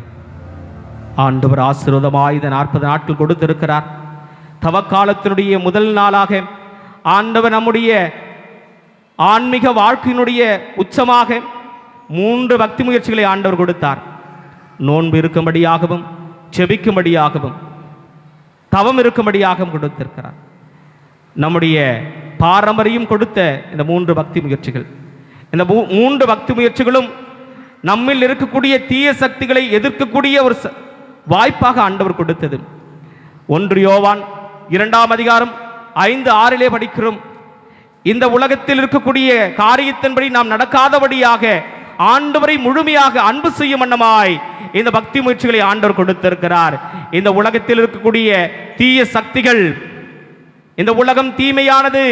ஆண்டவர் ஆசீர்வாதமாய் இந்த 40 நாட்கள் கொடுத்திருக்கிறார். தவக்காலத்தினுடைய முதல் நாளாக ஆண்டவர் நம்முடைய ஆன்மீக வாழ்க்கையினுடைய உச்சமாக 3 பக்தி முயற்சிகளை ஆண்டவர் கொடுத்தார். நோன்பு இருக்கும்படியாகவும், செபிக்கும்படியாகவும், தவம் இருக்கும்படியாகவும் கொடுத்திருக்கிறார். நம்முடைய பாரம்பரியம் கொடுத்த இந்த 3 பக்தி முயற்சிகள், இந்த 3 பக்தி முயற்சிகளும் நம்மில் இருக்கக்கூடிய தீய சக்திகளை எதிர்க்கக்கூடிய ஒரு வாய்ப்பாக ஆண்டவர் கொடுத்தது. 1 யோவான் 2ஆம் அதிகாரம் 5-6 படிக்கிறோம். இந்த உலகத்தில் இருக்கக்கூடிய காரியத்தின்படி நாம் நடக்காதபடியாக ஆண்டவரை முழுமையாக அன்பு செய்யும் வண்ணமாய் இந்த பக்தி முயற்சிகளை ஆண்டவர் கொடுத்திருக்கிறார். இந்த உலகத்தில் இருக்கக்கூடிய தீய சக்திகள், இந்த உலகம் தீமையானது,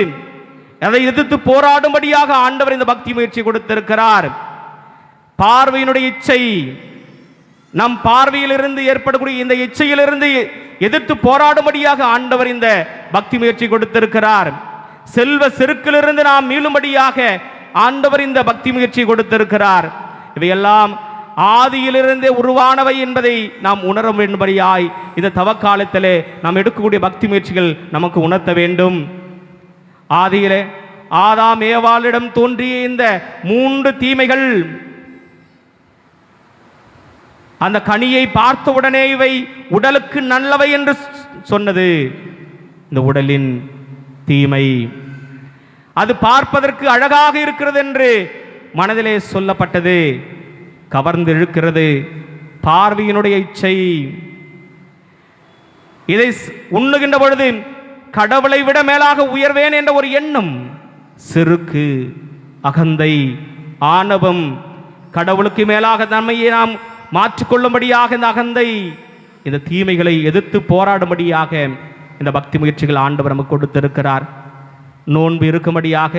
அதை எதிர்த்து போராடும்படியாக ஆண்டவர் இந்த பக்தி முயற்சி கொடுத்திருக்கிறார். பார்வையினுடைய இச்சை, நம் பார்வையிலிருந்து ஏற்படக்கூடிய இந்த இச்சையிலிருந்து எதிர்த்து போராடும்படியாக ஆண்டவர் இந்த பக்தி முயற்சி கொடுத்திருக்கிறார். செல்வ செருக்கிலிருந்து நாம் மீளும்படியாக ஆண்டவர் இந்த பக்தி முயற்சி கொடுத்திருக்கிறார். இவையெல்லாம் ஆதியிலிருந்தே உருவானவை என்பதை நாம் உணர வேண்டும்படியாய் இந்த தவக்காலத்திலே நாம் எடுக்கக்கூடிய பக்தி முயற்சிகள் நமக்கு உணர்த்த வேண்டும். ஆதியிலே ஆதாம் ஏவாளிடம் தோன்றிய இந்த 3 தீமைகள், அந்த கனியை பார்த்தவுடனே இவை உடலுக்கு நல்லவை என்று சொன்னது இந்த உடலின் தீமை. அது பார்ப்பதற்கு அழகாக இருக்கிறது என்று மனதிலே சொல்லப்பட்டது. கவர்ந்து இழுக்கிறது பார்வையினுடைய இச்சை. இதை உண்ணுகின்ற பொழுது கடவுளை விட மேலாக உயர்வேன் என்ற ஒரு எண்ணம், செருக்கு, அகந்தை, ஆணவம், கடவுளுக்கு மேலாக நம்மையே நாம் மாற்றிக்கொள்ளும்படியாக இந்த அகந்தை, இந்த தீமைகளை எதிர்த்து போராடும்படியாக இந்த பக்தி முயற்சிகள் ஆண்டவர் நமக்கு கொடுத்திருக்கிறார். நோன்பு இருக்கும்படியாக,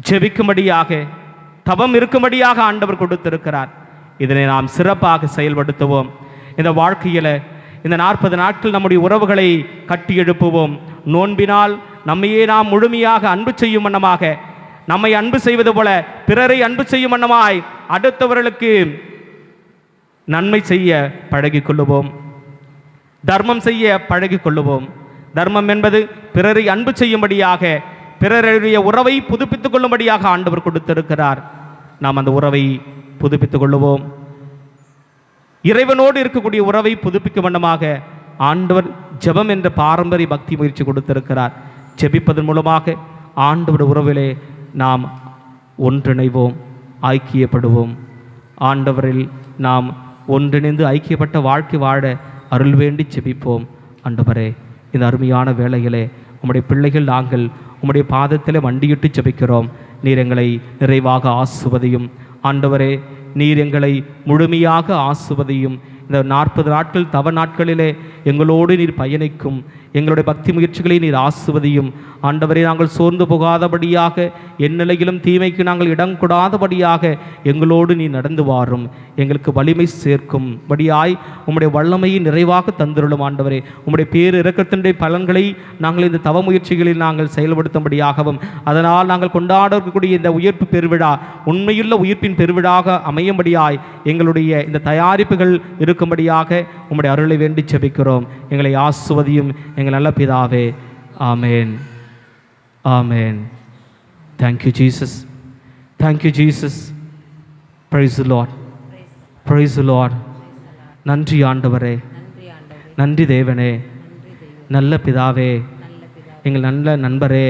ஜெபிக்கும்படியாக, தவம் இருக்கும்படியாக ஆண்டவர் கொடுத்திருக்கிறார். இதனை நாம் சிறப்பாக செயல்படுத்துவோம். இந்த வாழ்க்கையில் இந்த 40 நாட்கள் நம்முடைய உறவுகளை கட்டி எழுப்புவோம். நோன்பினால் நம்மையே நாம் முழுமையாக அன்பு செய்யும் வண்ணமாக, நம்மை அன்பு செய்வது போல பிறரை அன்பு செய்யும் வண்ணமாய் அடுத்தவர்களுக்கு நன்மை செய்ய பழகிக் கொள்ளுவோம். தர்மம் செய்ய பழகிக் கொள்ளுவோம். தர்மம் என்பது பிறரை அன்பு செய்யும்படியாக, பிறருடைய உறவை புதுப்பித்துக் கொள்ளும்படியாக ஆண்டவர் கொடுத்திருக்கிறார். நாம் அந்த உறவை புதுப்பித்துக் கொள்ளுவோம். இறைவனோடு இருக்கக்கூடிய உறவை புதுப்பிக்கும் வண்ணமாக ஆண்டவர் ஜெபம் என்ற பாரம்பரிய பக்தி முயற்சி கொடுத்திருக்கிறார். ஜெபிப்பதன் மூலமாக ஆண்டவர் உறவிலே நாம் ஒன்றிணைவோம், ஐக்கியப்படுவோம். ஆண்டவரில் நாம் ஒன்றிணைந்து ஐக்கியப்பட்ட வாழ்க்கை வாழ அருள் வேண்டி ஜெபிப்போம். ஆண்டவரே, இந்த அருமையான வேளையிலே உம்முடைய பிள்ளைகள் நாங்கள் உம்முடைய பாதத்திலே வண்டியிட்டு ஜெபிக்கிறோம். நீர் எங்களை நிறைவாக ஆசிர்வதியும். ஆண்டவரே, நீர் எங்களை முழுமையாக ஆசுவதையும் இந்த 40 நாட்கள் தவ நாட்களிலே எங்களோடு நீர் பயணிக்கும் எங்களுடைய பக்தி முயற்சிகளை நீர் ஆசுவதையும் ஆண்டவரே நாங்கள் சோர்ந்து போகாதபடியாக எந்நிலையிலும் தீமைக்கு நாங்கள் இடம் கொடாதபடியாக எங்களோடு நீ நடந்து வாரும் எங்களுக்கு வலிமை சேர்க்கும்படியாய் உம்முடைய வல்லமையை நிறைவாக தந்திருளும் ஆண்டவரே. உம்முடைய பேரு இரக்கத்தினுடைய பலன்களை நாங்கள் இந்த தவ முயற்சிகளில் நாங்கள் செயல்படுத்தும்படியாகவும் அதனால் நாங்கள் கொண்டாடக்கூடிய இந்த உயிர்ப்பு பெருவிழா உண்மையுள்ள உயிர்ப்பின் பெருவிழாக அமையும்படியாய் எங்களுடைய இந்த தயாரிப்புகள் இருக்கும்படியாக உம்முடைய அருளை வேண்டி செபிக்கிறோம். எங்களை ஆசுவதியும் எங்கள் நல்ல பிதாவே. Amen, amen. Thank you Jesus, thank you Jesus. Praise the Lord, praise the Lord. நன்றி ஆண்டவரே, நன்றி தேவனே, நல்ல பிதாவே, எங்கள் நல்ல நண்பரே,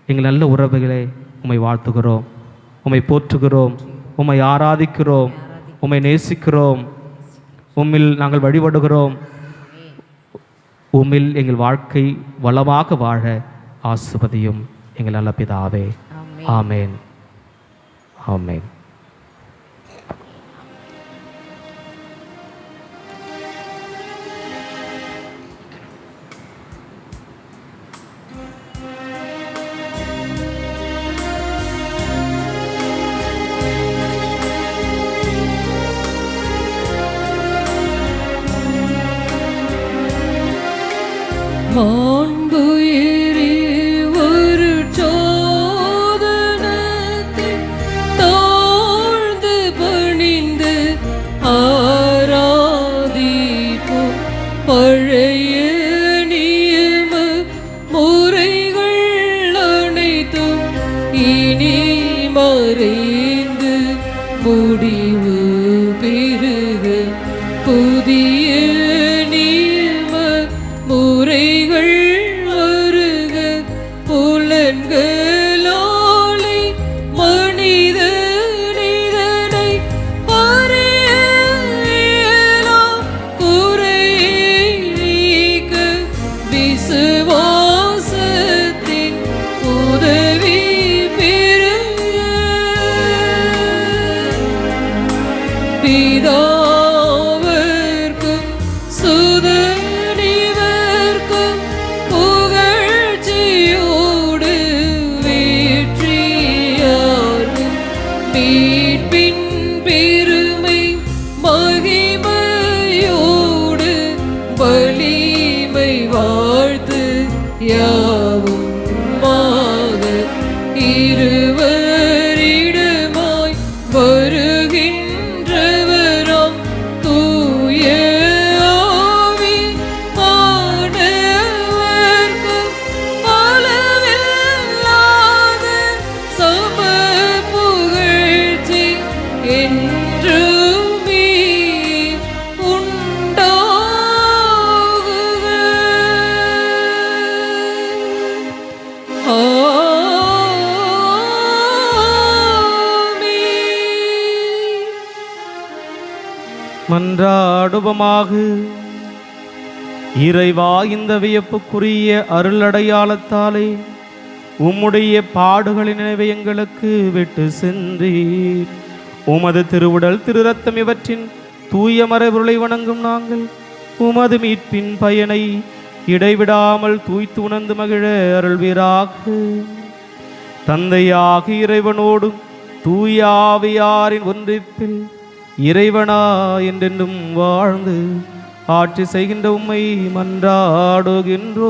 எங்கள் நல்ல உறவுகளே, உம்மை வாழ்த்துகிறோம், உம்மை போற்றுகிறோம், உம்மை ஆராதிக்கிறோம், உம்மை நேசிக்கிறோம், உம்மில் நாங்கள் வழிபடுகிறோம். உம்மில் எங்கள் வாழ்க்கை வளமாக வாழ ஆசிர்வதியும் எங்கள் நல்ல பிதாவே. ஆமேன், ஆமேன். மாண்புயிரி ஒரு சோதனத்தில் தாழ்ந்து பணிந்து ஆராதிப்போம். பழைய நியம முறைகள் அனைத்தும் இனி மறைந்து முடிவு பெறுக. புதிய முறைகள் வருக. புலன்களாலே மனித நிதனை அறிய இயலாம். குறையை நீக்க விசுவாசத்தின் உதவி பெறுக. பிதாவர்க்கும் சுதன் மீட்பின் பெருமை மகிமையோடு வலிமை வாழ்த்து யாவும் மாக இருவரிடமாய் வருகின்றவராம் தூய ஆவி ஆனவர்க்கு அளவில்லாத சம என்றுமே உண்டாகுக. ஆமென். மன்றாடுவமாக. இறைவா, இந்த வியப்புக்குரிய அருளடையாளத்தாலே உம்முடைய பாடுகளின் நினைவை எங்களுக்கு விட்டு சென்றீர். உமது திருவுடல் திரு ரத்தம் இவற்றின் தூய மறைபொருளை வணங்கும் நாங்கள் உமது மீட்பின் பயனை இடைவிடாமல் தூய்த்து உணர்ந்து மகிழ அருள்வீராக. தந்தையாக இறைவனோடும் தூய ஆவியாரின் ஒன்றிப்பில் இறைவனா என்றென்றும் வாழ்ந்து ஆட்சி செய்கின்ற உம்மை மன்றாடுகின்றோம்.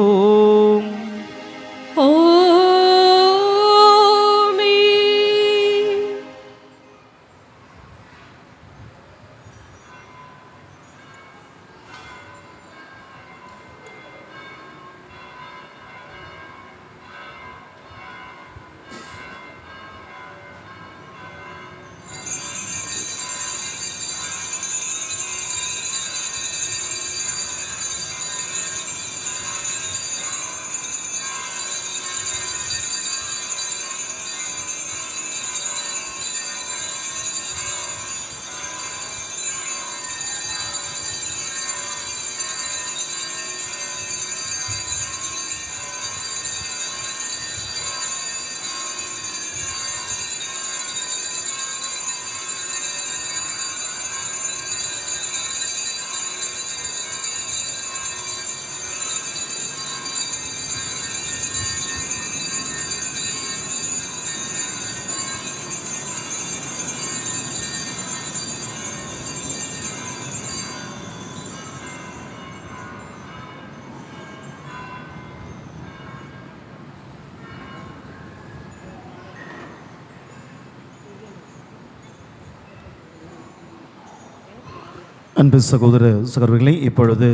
அன்பு சகோதரர்களே, இப்பொழுது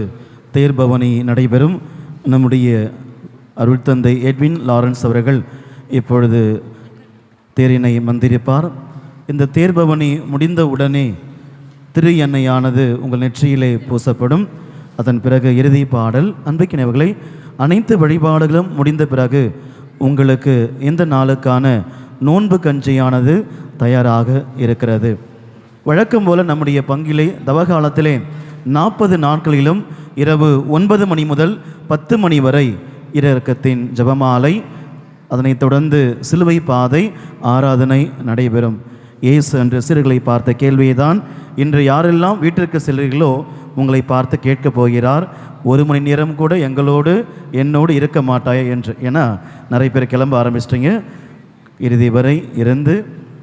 தேர்பவனி நடைபெறும். நம்முடைய அருள்தந்தை எட்வின் லாரன்ஸ் அவர்கள் இப்பொழுது தேரினை மந்திரிப்பார். இந்த தேர்பவனி முடிந்த உடனே திரு எண்ணெயானது உங்கள் நெற்றியிலே பூசப்படும். அதன் பிறகு இறுதி பாடல். அன்பிக்கினவர்களை, அனைத்து வழிபாடுகளும் முடிந்த பிறகு உங்களுக்கு இந்த நாளுக்கான நோன்பு கஞ்சியானது தயாராக இருக்கிறது. வழக்கம் போல நம்முடைய பங்கிலே தவகாலத்திலே 40 நாட்களிலும் இரவு 9 மணி முதல் 10 மணி வரை இரக்கத்தின் ஜெபமாலை, அதனைத் தொடர்ந்து சிலுவை பாதை ஆராதனை நடைபெறும். இயேசு அன்று சிறுகளை பார்த்த கேள்வியை தான் இன்று யாரெல்லாம் வீட்டிற்கு செல்கிறீர்களோ உங்களை பார்த்து கேட்கப் போகிறார், 1 மணி நேரம் கூட என்னோடு இருக்க மாட்டாயா என்று. ஏன்னா நிறைய பேர் கிளம்ப ஆரம்பிச்சிட்டிங்க. இறுதி வரை இருந்து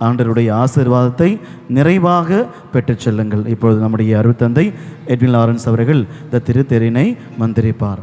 ஆண்டவருடைய ஆசீர்வாதத்தை நிறைவாக பெற்றுச் செல்லுங்கள். இப்பொழுது நம்முடைய அருட்தந்தை எட்வின் லாரன்ஸ் அவர்கள் இந்த திருத்தேரினை மந்திரிப்பார்.